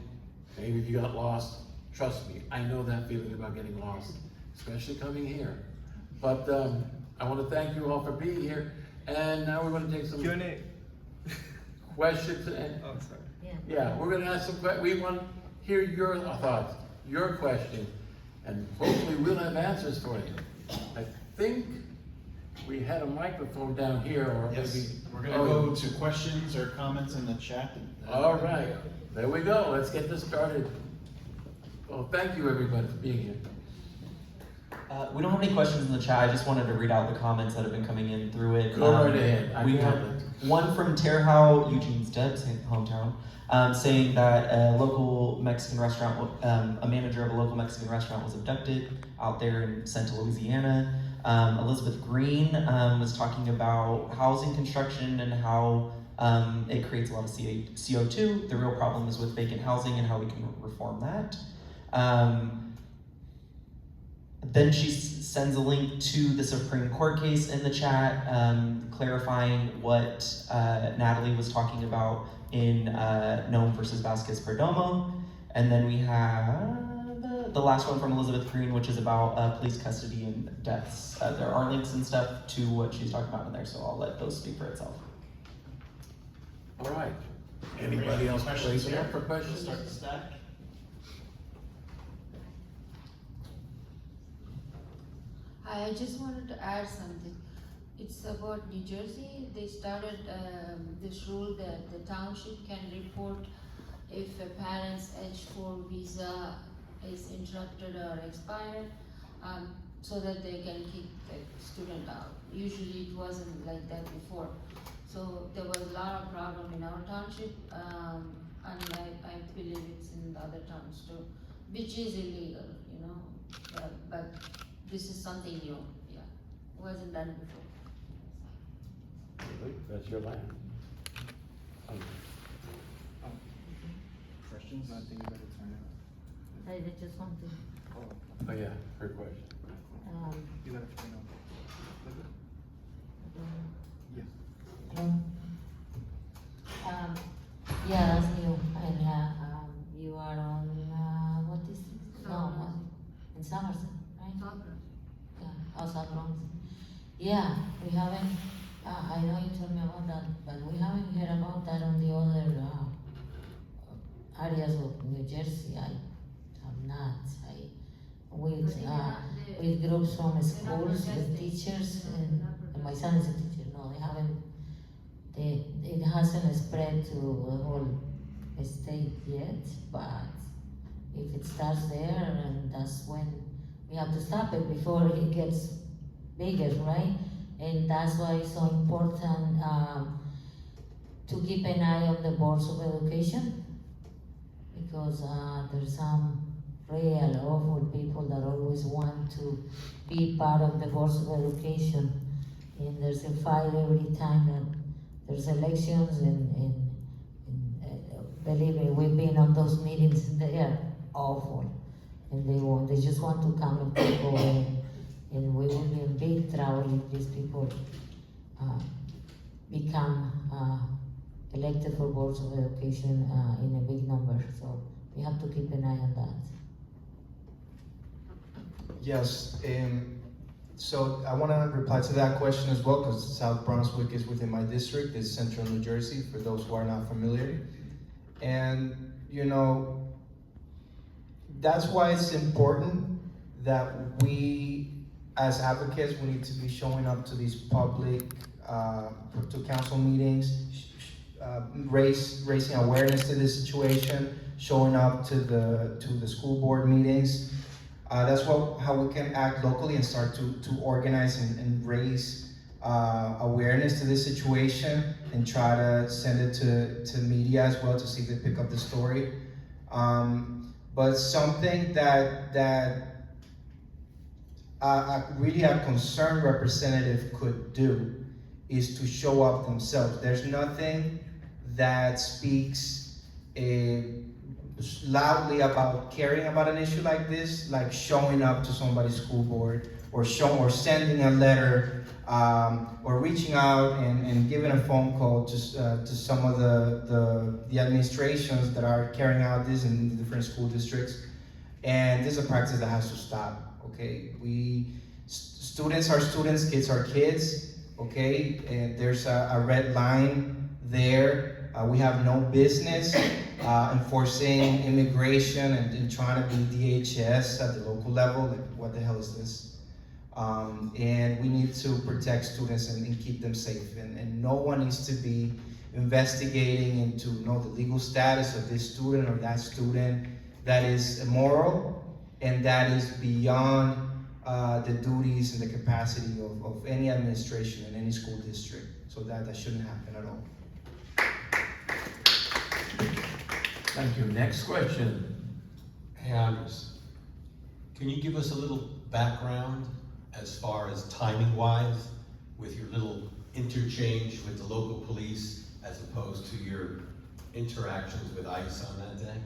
Maybe if you got lost, trust me, I know that feeling about getting lost, especially coming here. But I want to thank you all for being here. And now we're going to take some Q&A. questions. And, Oh, sorry. yeah, we're going to ask some questions. We want to hear your thoughts, your question, and hopefully we'll have answers for you. I think we had a microphone down here, or Yes, maybe. we're gonna go to questions or comments in the chat. All right, there we go. Let's get this started. Well, thank you everybody for being here. We don't have any questions in the chat. I just wanted to read out the comments that have been coming in through it. Go right ahead. We have one from Terhow, Eugene's Deb's hometown, saying that a local Mexican restaurant, a manager of a local Mexican restaurant was abducted out there and sent to Louisiana. Elizabeth Green was talking about housing construction and how it creates a lot of CO2. The real problem is with vacant housing and how we can reform that. Then she sends a link to the Supreme Court case in the chat, clarifying what Natalie was talking about in Nome versus Vasquez Perdomo. And then we have the last one from Elizabeth Green, which is about police custody and deaths. There are links and stuff to what she's talking about in there, so I'll let those speak for itself. All right. Anybody else Questions raising here? up for questions? Start the stack. Hi, I just wanted to add something. It's about New Jersey. They started this rule that the township can report if a parent's H-4 visa is interrupted or expired, so that they can kick the student out. Usually it wasn't like that before. So there was a lot of problem in our township, and I believe it's in the other towns too, which is illegal, you know, but this is something new, yeah, wasn't done before. Really? That's your land. Questions? I think you better turn it I just want to, Oh yeah, her question. on. You gotta turn it on. Yes. Yeah, we haven't, I know you told me about that, but we haven't heard about that on the other areas of New Jersey. I have not. With groups from schools, with teachers, and my son is a teacher. No, they haven't. It hasn't spread to the whole state yet, but if it starts there, and that's when we have to stop it before it gets bigger, right? And that's why it's so important to keep an eye on the boards of education, because there's some real awful people that always want to be part of the boards of education, and there's a fight every time that there's elections, and believe me, we've been on those meetings, and they are awful, and they just want to come and take away, and we will be in big trouble if these people become elected for boards of education in a big number. So we have to keep an eye on that. Yes, so I want to reply to that question as well, because South Brunswick is within my district. It's central New Jersey, for those who are not familiar. And, you know, that's why it's important that we, as advocates, we need to be showing up to these public, to council meetings, raising awareness to this situation, showing up to the school board meetings. That's how we can act locally and start to organize and raise awareness to this situation, and try to send it to media as well to see if they pick up the story. But something that really a concerned representative could do is to show up themselves. There's nothing that speaks loudly about caring about an issue like this, like showing up to somebody's school board, or sending a letter, or reaching out and giving a phone call to some of the administrations that are carrying out this in the different school districts. And this is a practice that has to stop. Okay, students are students, kids are kids. Okay, and there's a red line there. We have no business enforcing immigration and trying to be DHS at the local level. Like, what the hell is this? And we need to protect students and keep them safe. And no one needs to be investigating into the legal status of this student or that student. That is immoral, and that is beyond the duties and the capacity of any administration in any school district. So that shouldn't happen at all. Thank you. Next question. Hey Andres, can you give us a little background as far as timing-wise with your little interchange with the local police as opposed to your interactions with ICE on that day?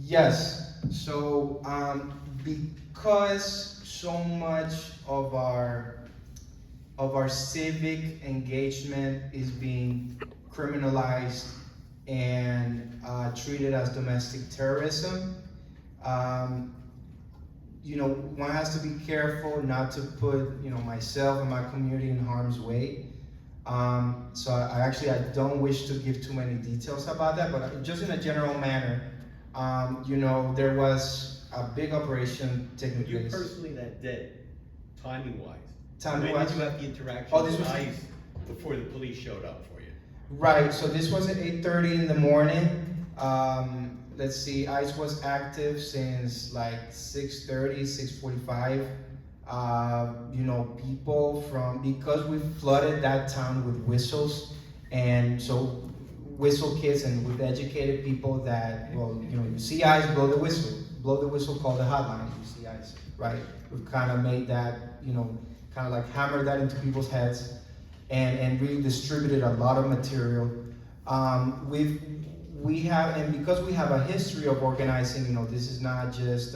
Yes. So because so much of our civic engagement is being criminalized and treated as domestic terrorism, one has to be careful not to put, myself and my community in harm's way. So I don't wish to give too many details about that, but just in a general manner, there was a big operation taking place. You personally that day, timing-wise. Timing-wise? When did you have the interaction with ICE before the police showed up for you? Right, so this was at 8:30 in the morning. Let's see, ICE was active since like 6:30, 6:45. People because we flooded that town with whistles, and so whistle kids, and with educated people that, you see ICE, blow the whistle, call the hotline, you see ICE, right? We've kind of made that, kind of like hammered that into people's heads, and really distributed a lot of material. Because we have a history of organizing, this is not just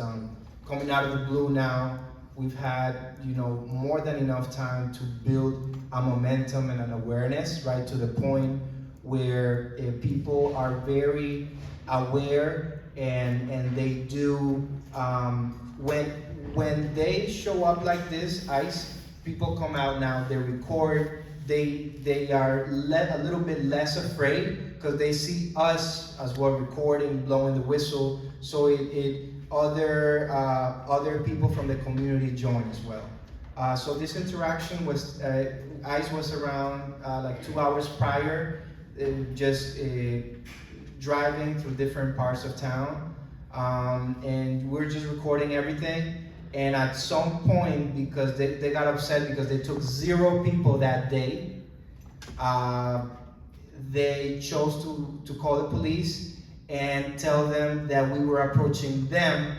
coming out of the blue now. We've had, more than enough time to build a momentum and an awareness, right, to the point where people are very aware, and they do, when they show up like this, ICE, People come out now, they record, they are a little bit less afraid because they see us as well recording, blowing the whistle, so other people from the community join as well. So this interaction was, ICE was around like 2 hours prior, just driving through different parts of town, and we're just recording everything. And at some point, because they got upset because they took 0 people that day, they chose to call the police and tell them that we were approaching them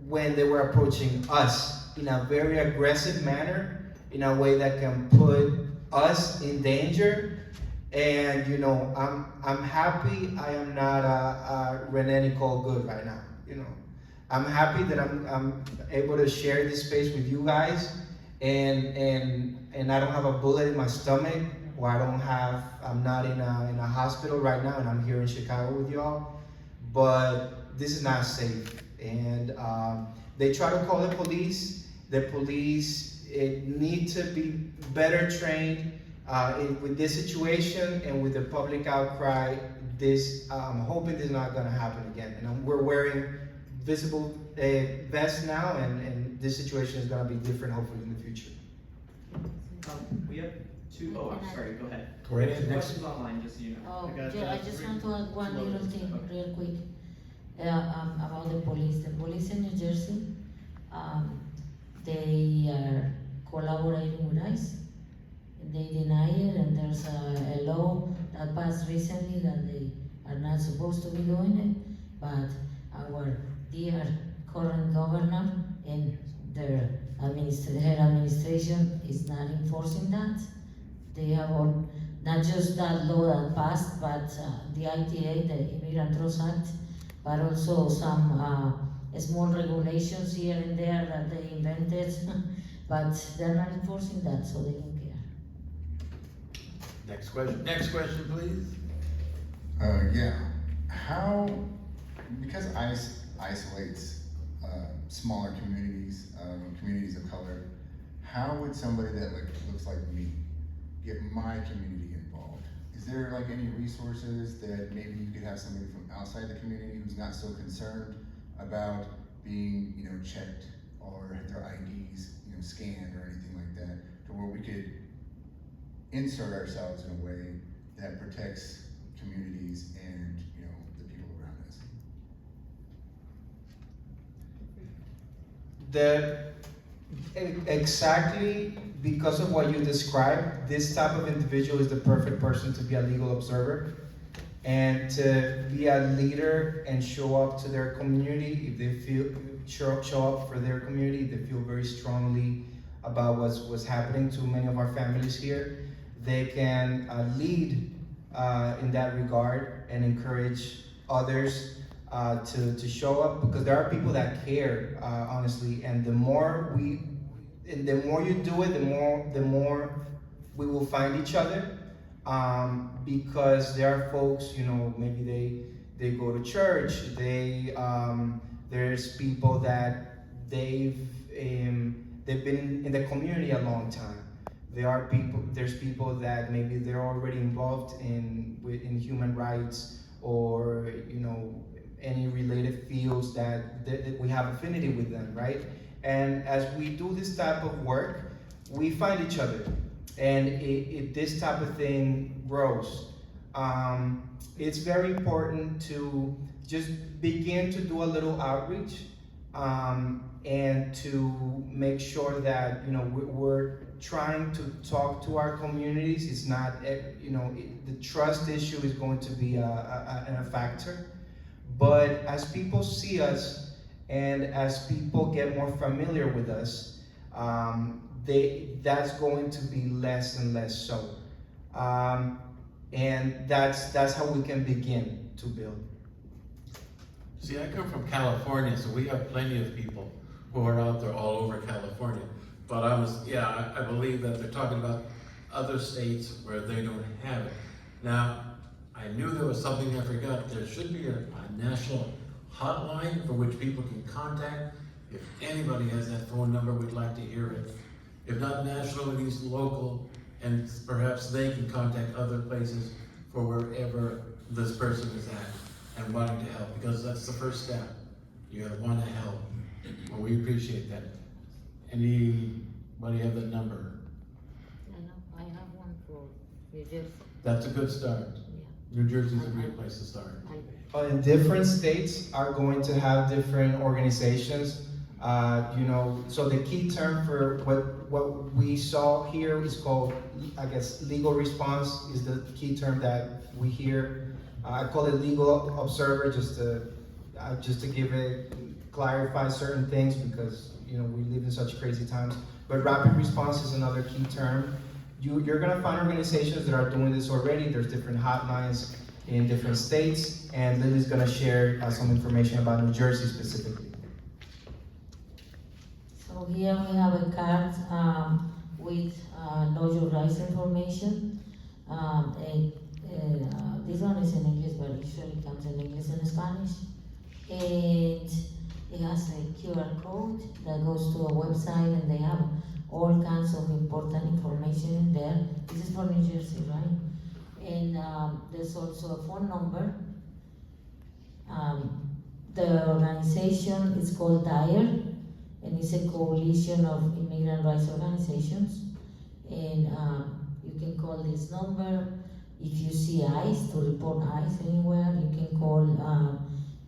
when they were approaching us in a very aggressive manner, in a way that can put us in danger. And you know, I'm happy I am not a René Nicole Good right now. You know, I'm happy that I'm able to share this space with you guys, and I don't have a bullet in my stomach, or I'm not in a hospital right now, and I'm here in Chicago with y'all. But this is not safe, and they try to call the police. The police need to be better trained with this situation, and with the public outcry. I'm hoping this is not going to happen again. And we're wearing visible vests now, and this situation is going to be different hopefully in the future. We have two. Oh, I'm sorry. Go ahead. Go right Two ahead. Next. questions online, just so you know. Oh, I got yeah, I just want to add one two little others. thing Okay. real quick about the police. The police in New Jersey, they are collaborating with ICE. They deny it, and there's a law that passed recently that they are not supposed to be doing it, but our dear current governor and her administration is not enforcing that. They have not just that law that passed, but the ITA, the Immigrant Trust Act, but also some small regulations here and there that they invented, but they're not enforcing that, so they don't care. Next question. Next question, please. Yeah. How, because ICE isolates smaller communities, communities of color, how would somebody that looks like me get my community involved? Is there like any resources that maybe you could have somebody from outside the community who's not so concerned about being, checked or their IDs, scanned or anything like that, to where we could insert ourselves in a way that protects communities and the people around us? Exactly because of what you described, this type of individual is the perfect person to be a legal observer and to be a leader and show up to their community. If they feel show up for their community, they feel very strongly about what's happening to many of our families here, they can lead in that regard and encourage others to show up, because there are people that care, honestly, and the more you do it, the more we will find each other, because there are folks, maybe they go to church, there's people that they've been in the community a long time. There's people that maybe they're already involved in human rights, or any related fields that we have affinity with them, right? And as we do this type of work, we find each other, and this type of thing grows. It's very important to just begin to do a little outreach, and to make sure that we're trying to talk to our communities. It's not, the trust issue is going to be a factor, but as people see us and as people get more familiar with us, that's going to be less and less so, and that's how we can begin to build. See, I come from California, so we have plenty of people who are out there all over California. But I believe that they're talking about other states where they don't have it. Now, I knew there was something I forgot. There should be a national hotline for which people can contact. If anybody has that phone number, we'd like to hear it. if not national, at least local, and perhaps they can contact other places for wherever this person is at and wanting to help, because that's the first step. You gotta wanna help. Well, we appreciate that. Anybody have that number? I have one for New Jersey. That's a good start. Yeah. New Jersey's a great place to start. In different states are going to have different organizations. So the key term for what we saw here is called, I guess, legal response is the key term that we hear. I call it legal observer just to give it, clarify certain things because, we live in such crazy times. But rapid response is another key term. You're gonna find organizations that are doing this already. There's different hotlines in different states, and Lily's gonna share some information about New Jersey specifically. So here we have a card with know your rights information. This one is in English, but it usually comes in English and Spanish. And it has a QR code that goes to a website, and they have all kinds of important information in there. This is for New Jersey, right? And there's also a phone number. The organization is called DIRE, and it's a coalition of immigrant rights organizations. And you can call this number. If you see ICE, to report ICE anywhere, you can call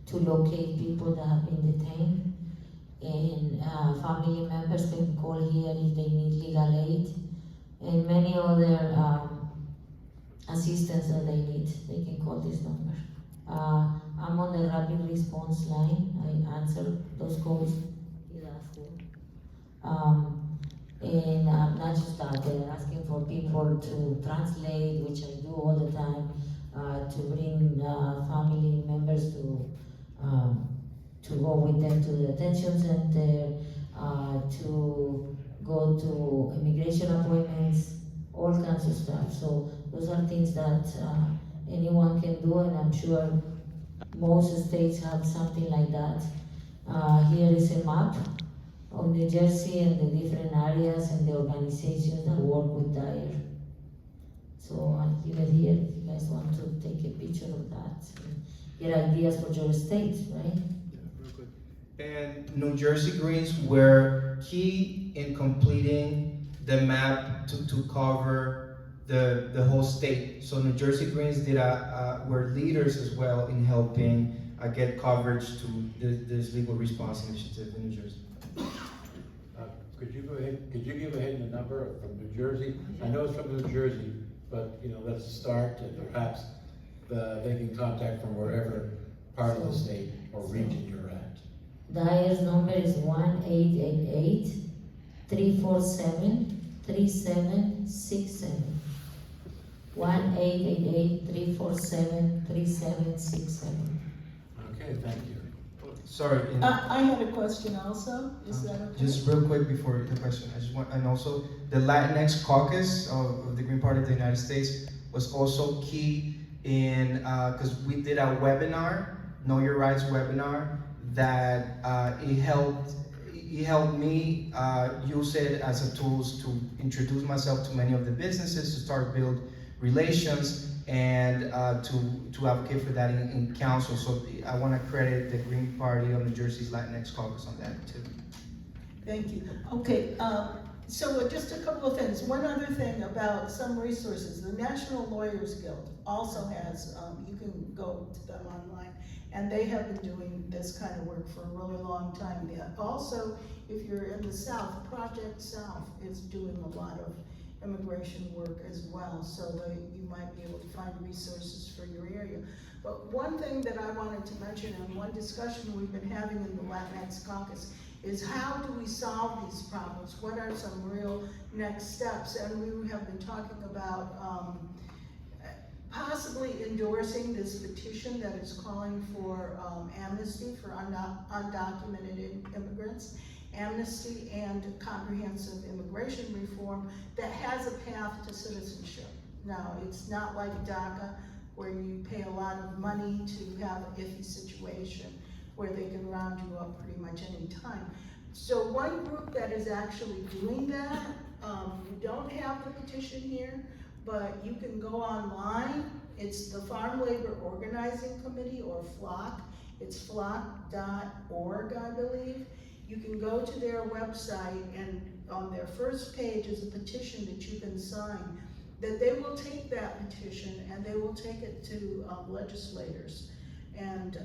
to locate people that have been detained. And family members can call here if they need legal aid. And many other assistance that they need, they can call this number. I'm on the rapid response line. I answer those calls. And not just that, they're asking for people to translate, which I do all the time, to bring family members to go with them to the detention center, to go to immigration appointments, all kinds of stuff. So those are things that anyone can do, and I'm sure most states have something like that. Here is a map of New Jersey and the different areas and the organizations that work with DIRE. So I'll give it here if you guys want to take a picture of that and get ideas for your state, right? And New Jersey Greens were key in completing the map to cover the whole state. So New Jersey Greens were leaders as well in helping get coverage to this legal response initiative in New Jersey. Could you give ahead the number from New Jersey? I know it's from New Jersey, but let's start, and perhaps they can contact from wherever part of the state or region you're at. DIRE's number is 1-888-347-3767. 1-888-347-3767. Okay, thank you. Sorry. I had a question also. Is that okay? Just real quick before the question, and also the Latinx Caucus of the Green Party of the United States was also key in, because we did a webinar, Know Your Rights webinar, that it helped me use it as a tool to introduce myself to many of the businesses, to start build relations, and to advocate for that in council. So I want to credit the Green Party of New Jersey's Latinx Caucus on that too. Thank you. Okay, so just a couple of things. One other thing about some resources. The National Lawyers Guild also has, you can go to them online, and they have been doing this kind of work for a really long time. Also, if you're in the South, Project South is doing a lot of immigration work as well, so that you might be able to find resources for your area. But one thing that I wanted to mention, and one discussion we've been having in the Latinx Caucus, is how do we solve these problems? What are some real next steps? And we have been talking about possibly endorsing this petition that is calling for amnesty for undocumented immigrants, amnesty and comprehensive immigration reform that has a path to citizenship. Now, it's not like DACA, where you pay a lot of money to have an iffy situation where they can round you up pretty much any time. So one group that is actually doing that We don't have the petition here, but you can go online. It's the Farm Labor Organizing Committee, or FLOC. It's flock.org, I believe. You can go to their website, and on their first page is a petition that you can sign, that they will take that petition and they will take it to legislators. And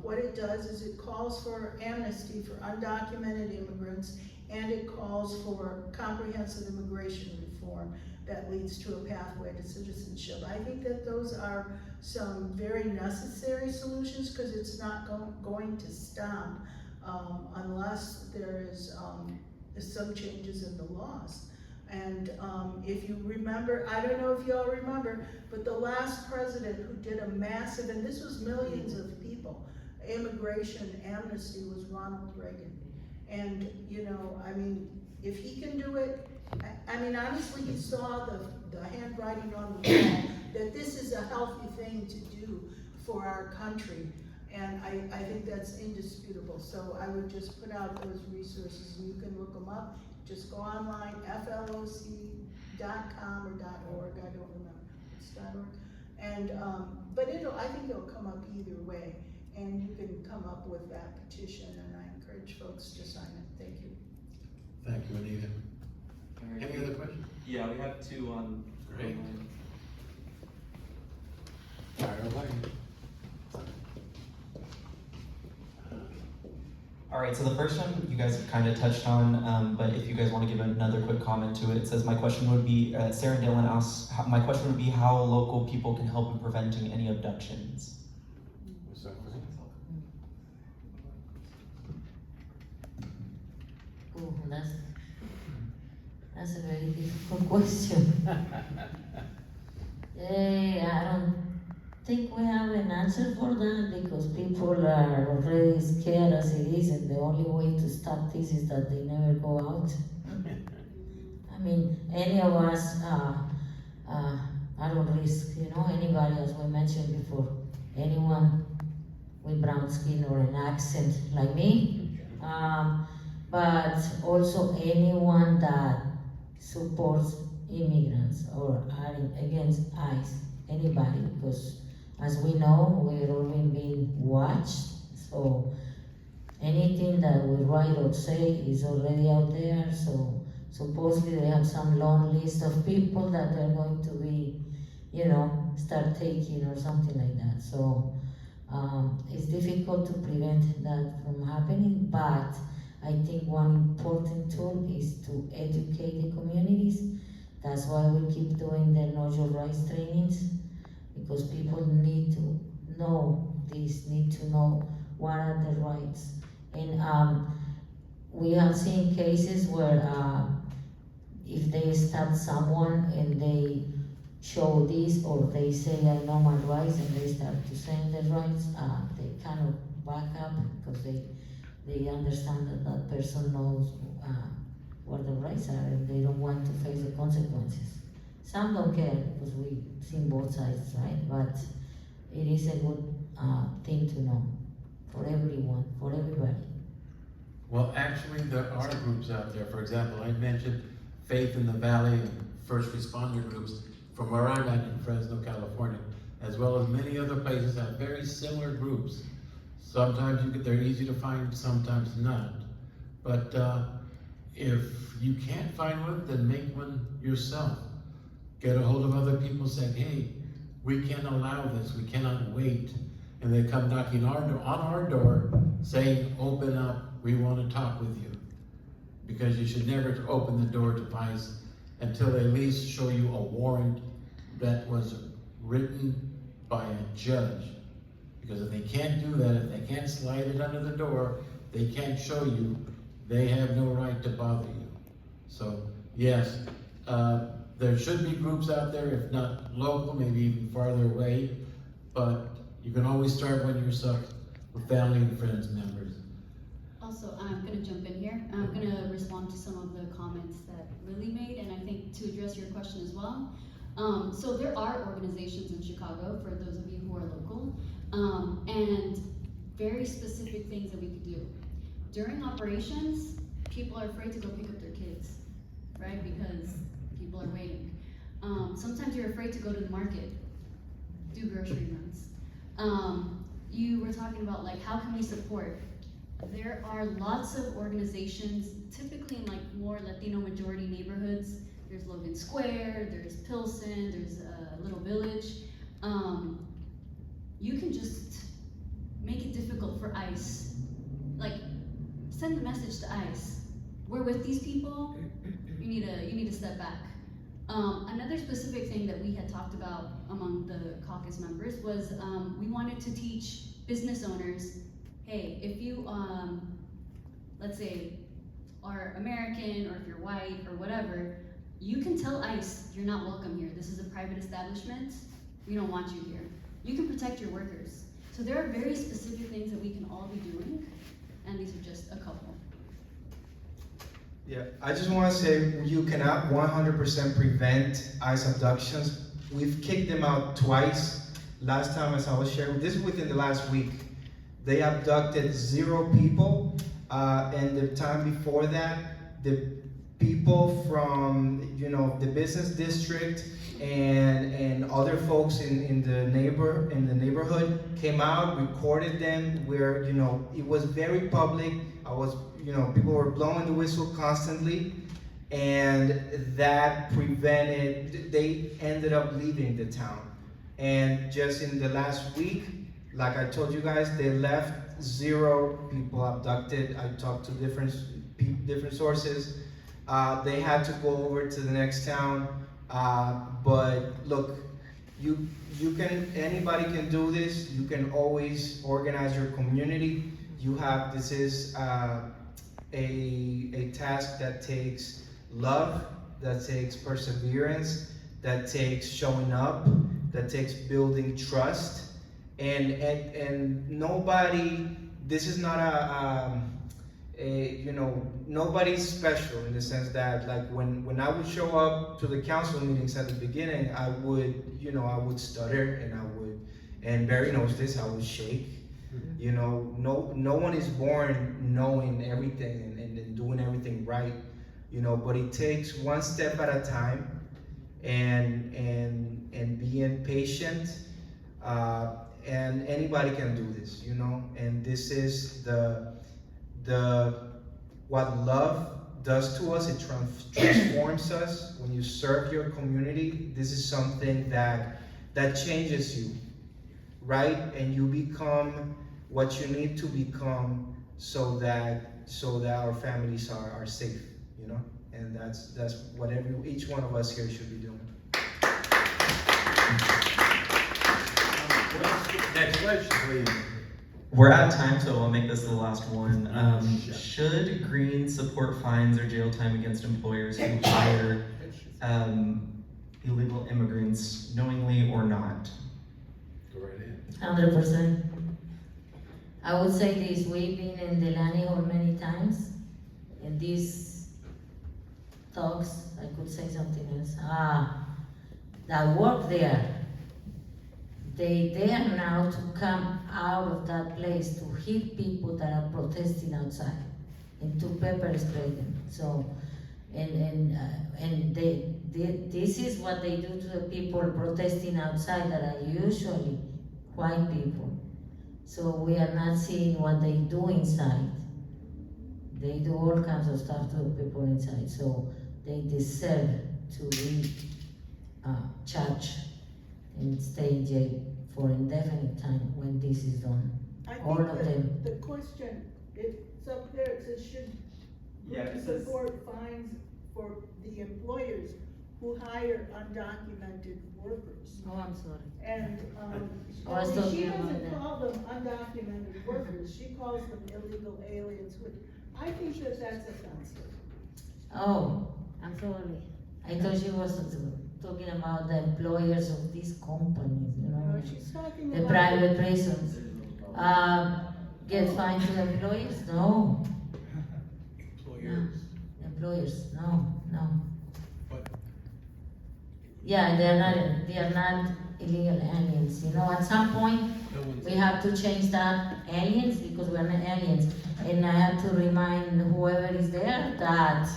what it does is it calls for amnesty for undocumented immigrants, and it calls for comprehensive immigration reform that leads to a pathway to citizenship. I think that those are some very necessary solutions, because it's not going to stop unless there is some changes in the laws. And if you remember, I don't know if y'all remember, but the last president who did a massive, and this was millions of people, immigration amnesty was Ronald Reagan. And, you know, I mean, if he can do it, I mean, honestly, he saw the handwriting on the wall that this is a healthy thing to do for our country. And I think that's indisputable. So I would just put out those resources, and you can look them up. Just go online, floc.com or .org, I don't remember, it's .org. And, but I think it'll come up either way, and you can come up with that petition, and I encourage folks to sign it. Thank you. Thank you, Anita. Any other questions? Yeah, we have two on. Great. Fire away. All right, so the first one you guys have kind of touched on, but if you guys want to give another quick comment to it, it says, my question would be, Sarah Dillon asks, my question would be how local people can help in preventing any abductions. What's that? Oh, that's a very difficult question. I don't think we have an answer for that, because people are already scared as it is, and the only way to stop this is that they never go out. I mean, any of us are on risk, you know, anybody, as we mentioned before, anyone with brown skin or an accent like me, but also anyone that supports immigrants or are against ICE, anybody, because as we know, we're already being watched, so anything that we write or say is already out there. So supposedly they have some long list of people that they're going to be, you know, start taking or something like that. So it's difficult to prevent that from happening, but I think one important tool is to educate the communities. That's why we keep doing the Know Your Rights trainings, because people need to know this, need to know what are the rights. And we have seen cases where if they stop someone and they show this, or they say, I know my rights, and they start to say their rights, they kind of back up, because they understand that that person knows what the rights are, and they don't want to face the consequences. Some don't care, because we've seen both sides, right? But it is a good thing to know for everyone, for everybody. Well, actually, there are groups out there. For example, I mentioned Faith in the Valley and first responder groups from where I'm at in Fresno, California, as well as many other places have very similar groups. Sometimes they're easy to find, sometimes not. But if you can't find one, then make one yourself. Get a hold of other people saying, hey, we can't allow this, we cannot wait. And they come knocking on our door saying, open up, we want to talk with you. Because you should never open the door to ICE until they at least show you a warrant that was written by a judge. Because if they can't do that, if they can't slide it under the door, they can't show you, they have no right to bother you. So, yes, there should be groups out there, if not local, maybe even farther away, but you can always start one yourself with family and friends members. Also, I'm going to jump in here. I'm going to respond to some of the comments that Lily made, and I think to address your question as well. So there are organizations in Chicago, for those of you who are local, and very specific things that we could do. During operations, people are afraid to go pick up their kids. right? Because people are waiting. Sometimes you're afraid to go to the market, do grocery runs. You were talking about like, how can we support? There are lots of organizations, typically in like more Latino majority neighborhoods. There's Logan Square, there's Pilsen, there's Little Village. You can just make it difficult for ICE. Like, send the message to ICE. We're with these people, you need to step back. Another specific thing that we had talked about among the caucus members was we wanted to teach business owners, hey, if you, let's say, are American, or if you're white, or whatever, you can tell ICE, you're not welcome here. This is a private establishment. We don't want you here. You can protect your workers. So there are very specific things that we can all be doing, and these are just a couple. Yeah, I just want to say you cannot 100% prevent ICE abductions. We've kicked them out twice. Last time, as I was sharing, this is within the last week. They abducted 0 people, and the time before that, the people from the business district and other folks in the neighborhood came out, recorded them. Where it was very public. People were blowing the whistle constantly, and that prevented. They ended up leaving the town, and just in the last week, like I told you guys, they left 0 people abducted. I talked to different sources. They had to go over to the next town. But look, anybody can do this. You can always organize your community. This is a task that takes love, that takes perseverance, that takes showing up, that takes building trust. And nobody, this is not nobody's special in the sense that, like, when I would show up to the council meetings at the beginning, I would stutter, and Barry knows this, I would shake. No one is born knowing everything and doing everything right, but it takes one step at a time, and being patient, and anybody can do this, and this is what love does to us. It transforms us. When you serve your community, this is something that changes you, right? And you become what you need to become so that our families are safe, and that's what each one of us here should be doing. Next question, please. We're out of time, so I'll make this the last one. Should Green support fines or jail time against employers who hire illegal immigrants knowingly or not? Go right ahead. 100%. I would say this, we've been in Delani Hall many times. In these talks, I could say something else. That work there, they dare now to come out of that place to hit people that are protesting outside and to pepper spray them. So, this is what they do to the people protesting outside that are usually white people. So we are not seeing what they do inside. They do all kinds of stuff to the people inside. So they deserve to be charged and stay in jail for indefinite time when this is done. All of them. The question, it's up there, it says should we support fines for the employers who hire undocumented workers? Oh, I'm sorry. And I was talking she about doesn't that. call them undocumented workers, she calls them illegal aliens, which I think that's offensive. Oh, I'm sorry. I thought she was talking about the employers of these companies, No, she's talking the about. private prisons. Get fined to the employers? No. Employers, no. But Yeah, they are not illegal aliens. At some point, we have to change that aliens because we're not aliens. And I have to remind whoever is there that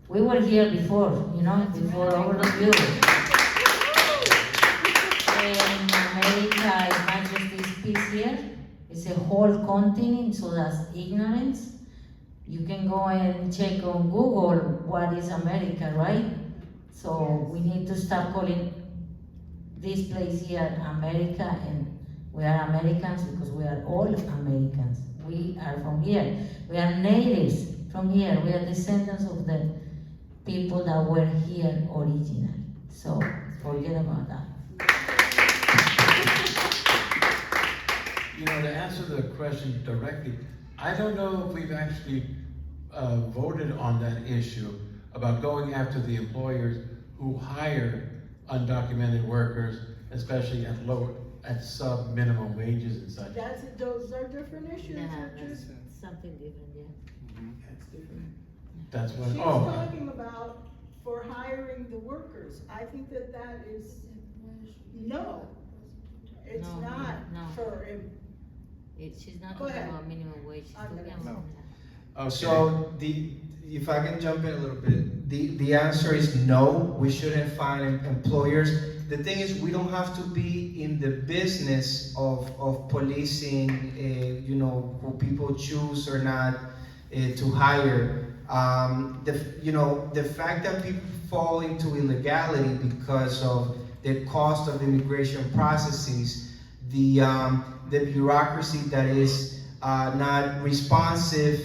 We were here before, before all of you. In America, it's not just this piece here, it's a whole continent, so that's ignorance. You can go and check on Google what is America, right? So we need to stop calling this place here America, and we are Americans because we are all Americans. We are from here. We are natives from here. We are descendants of the people that were here originally. So forget about that. To answer the question directly, I don't know if we've actually voted on that issue about going after the employers who hire undocumented workers, especially at sub-minimum wages and such. Those are different issues, Yeah, Richard. that's something different, yeah. That's different. That's what, She's oh, talking about for hiring the workers. I think that is, no, it's No, not no. for, She's not Go talking ahead. about minimum wage, she's I'm talking gonna- about. okay. So if I can jump in a little bit, the answer is no, we shouldn't find employers. The thing is, we don't have to be in the business of policing, who people choose or not to hire. The fact that people fall into illegality because of the cost of immigration processes, the bureaucracy that is not responsive,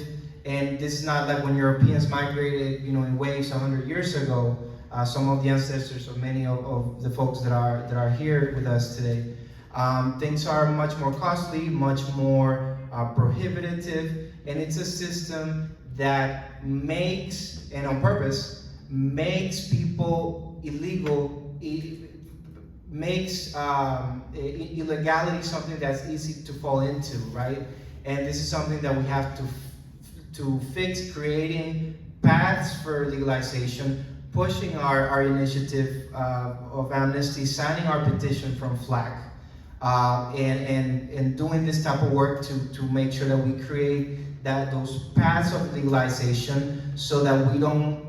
and this is not like when Europeans migrated, in waves 100 years ago. Some of the ancestors of many of the folks that are here with us today. Things are much more costly, much more prohibitive, and it's a system that makes, and on purpose, makes people illegal. Makes illegality something that's easy to fall into, right? And this is something that we have to fix, creating paths for legalization, pushing our initiative of amnesty, signing our petition from FLAC, and doing this type of work to make sure that we create those paths of legalization so that we don't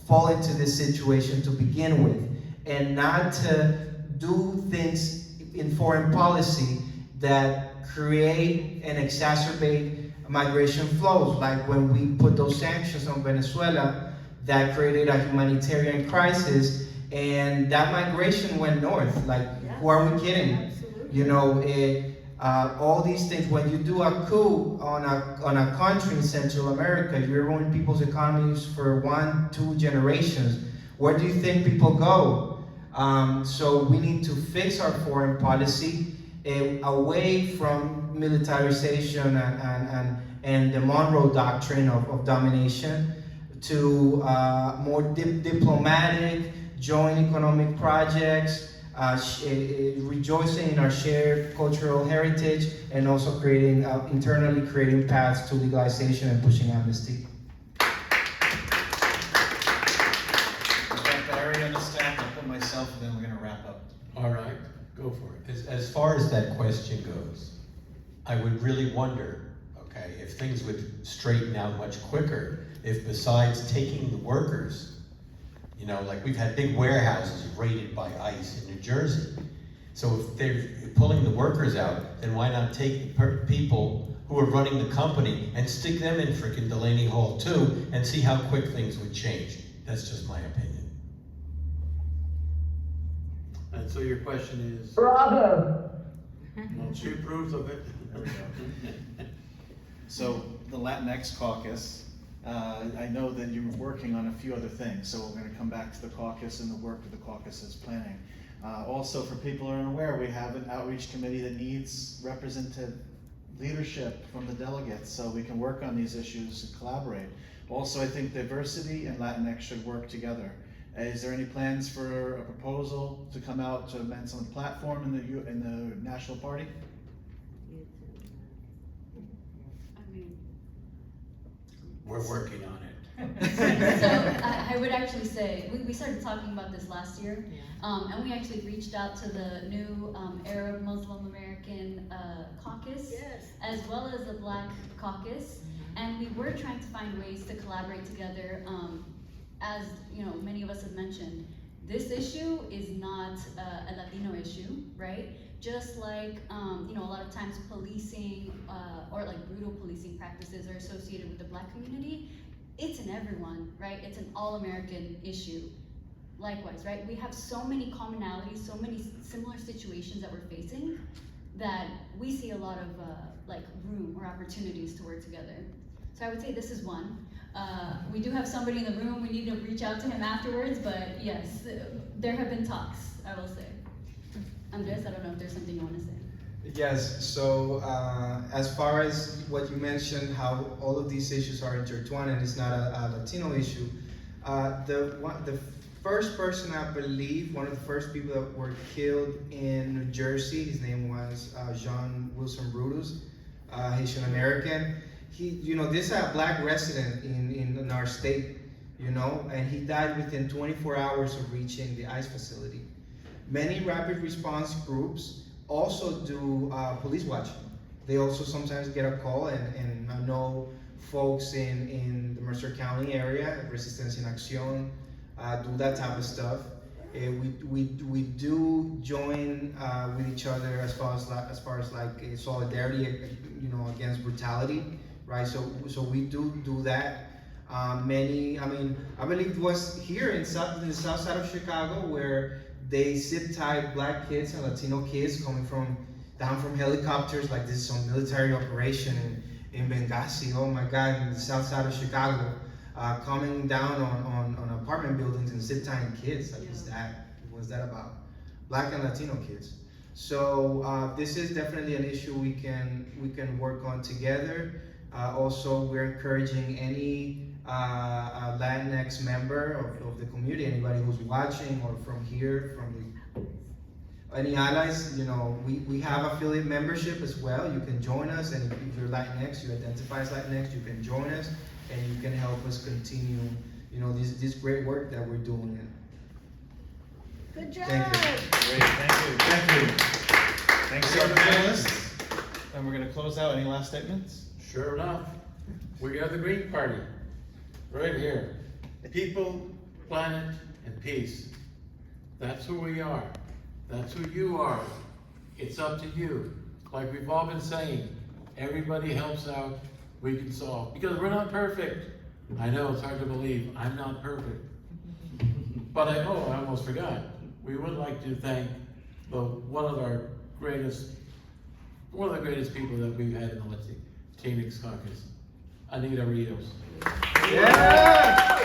fall into this situation to begin with, and not to do things in foreign policy that create and exacerbate migration flows, like when we put those sanctions on Venezuela that created a humanitarian crisis, and that migration went north. Like, who are we kidding? absolutely. All these things, when you do a coup on a country in Central America, you ruin people's economies for 1-2 generations. Where do you think people go? So we need to fix our foreign policy away from militarization and the Monroe Doctrine of domination to more diplomatic, joint economic projects, rejoicing in our shared cultural heritage, and also internally creating paths to legalization and pushing amnesty. Barry on the stack, I'll put myself, and then we're gonna wrap up. All right, go for it. As far as that question goes, I would really wonder, okay, if things would straighten out much quicker, if besides taking the workers, like we've had big warehouses raided by ICE in New Jersey. So if they're pulling the workers out, then why not take the people who are running the company and stick them in frickin' Delaney Hall too, and see how quick things would change? That's just my opinion. And so your question is? Bravo! Well, she approves of it. There we go. So the Latinx Caucus, I know that you're working on a few other things, so we're going to come back to the caucus and the work that the caucus is planning. Also, for people who are unaware, we have an outreach committee that needs representative leadership from the delegates so we can work on these issues and collaborate. Also, I think diversity and Latinx should work together. Is there any plans for a proposal to come out to amend some of the platform in the National Party? We're working on it. So I would actually say, we started talking about this last year, and we actually reached out to the new Arab Muslim American Caucus, Yes. as well as the Black Caucus, and we were trying to find ways to collaborate together. as you know, many of us have mentioned, this issue is not a Latino issue, right? Just like, you know, a lot of times policing or like brutal policing practices are associated with the Black community. It's in everyone, right? It's an all-American issue. Likewise, right? We have so many commonalities, so many similar situations that we're facing that we see a lot of like room or opportunities to work together. So I would say this is one. We do have somebody in the room, we need to reach out to him afterwards, but yes, there have been talks, I will say. Andres, I don't know if there's something you want to say. Yes, so as far as what you mentioned, how all of these issues are intertwined and it's not a Latino issue, the first person, I believe, one of the first people that were killed in New Jersey, his name was John Wilson Brutus, Haitian American. He, you know, this is a Black resident in our state, you know, and he died within 24 hours of reaching the ICE facility. Many rapid response groups also do police watching. They also sometimes get a call, and I know folks in the Mercer County area, Resistencia en Acción, do that type of stuff. We do join with each other as far as like solidarity, you know, against brutality, right? So we do that. I believe it was here in the south side of Chicago where they zip tied Black kids and Latino kids coming down from helicopters, like this is some military operation in Benghazi. Oh my God, in the south side of Chicago. Coming down on apartment buildings and zip tying kids. Like, what's that about? Black and Latino kids. So this is definitely an issue we can work on together. Also, we're encouraging any Latinx member of the community, anybody who's watching or from here, any allies, you know, we have affiliate membership as well. You can join us, and if you're Latinx, you identify as Latinx, you can join us, and you can help us continue, you know, this great work that we're doing. Good job. Thank you. Great, thank you. Thank you. Thanks to our panelists. And we're gonna close out. Any last statements? Sure enough, we are the Green Party, right here. People, planet, and peace. That's who we are. That's who you are. It's up to you. Like we've all been saying, everybody helps out, we can solve. Because we're not perfect. I know, it's hard to believe, I'm not perfect. But I almost forgot. We would like to thank one of the greatest people that we've had in the Latinx Caucus, Anita Rios. Yeah!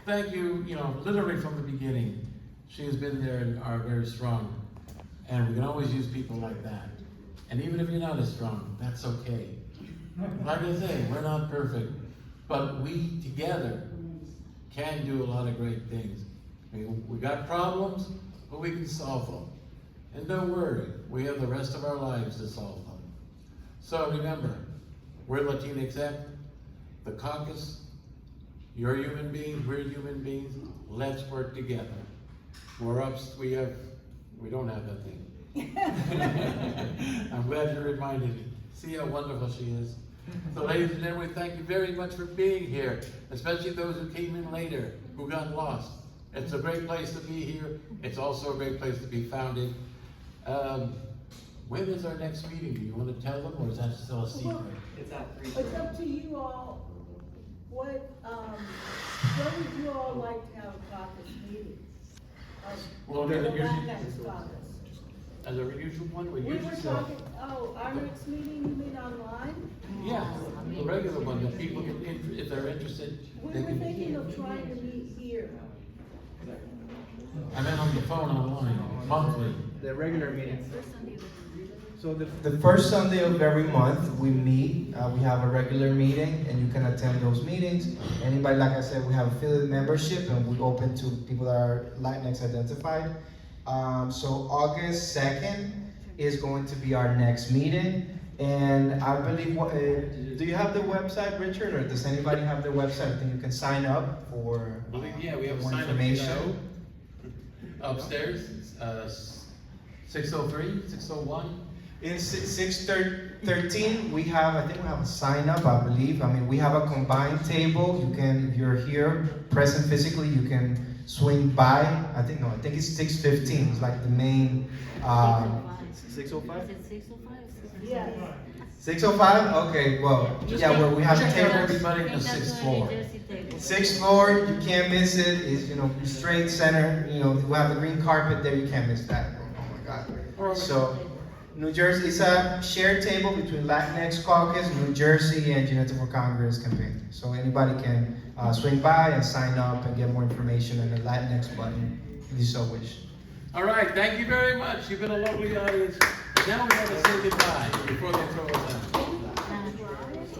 Thank you, you know, literally from the beginning. She has been there and are very strong. And we can always use people like that. And even if you're not as strong, that's okay. Like I say, we're not perfect, but we together can do a lot of great things. We got problems, but we can solve them. And don't worry, we have the rest of our lives to solve them. So remember, we're Latinx, the caucus, you're human beings, we're human beings, let's work together. We don't have that thing. I'm glad you reminded me. See how wonderful she is. So ladies and gentlemen, thank you very much for being here, especially those who came in later, who got lost. It's a great place to be here. It's also a great place to be founded. When is our next meeting? Do you want to tell them, or is that still a secret? It's up to you all. What would you all like to have a caucus meeting? Well, The usually, Latinx Caucus. as a usual one, we We were usually talking, our next meeting, you mean online? yeah, the regular one that people can, if they're interested, We they were can. thinking of trying to meet here. I meant on the phone online, monthly. The regular meeting. First Sunday of the month. So the first Sunday of every month, we meet, we have a regular meeting, and you can attend those meetings. Anybody, like I said, we have affiliate membership, and we open to people that are Latinx identified. So August 2nd is going to be our next meeting, and I believe, do you have the website, Richard, or does anybody have the website? I think you can sign up for Yeah, we have more sign up information. upstairs, 603, 601. In 613, we have, I think we have a sign up, I believe. I mean, we have a combined table. You can, if you're here, present physically, you can swing by. I think it's 615. It's like the main, 605? 605? Okay, well, yeah, well, we have a table. Everybody in the sixth floor. Sixth floor, you can't miss it. It's, straight center. We have the green carpet there. You can't miss that. Oh my God. So, New Jersey, it's a shared table between Latinx Caucus, New Jersey, and Jinete for Congress campaign. So anybody can swing by and sign up and get more information on the Latinx button if you so wish. All right, thank you very much. You've been a lovely audience. Now we have to say goodbye before they throw us out.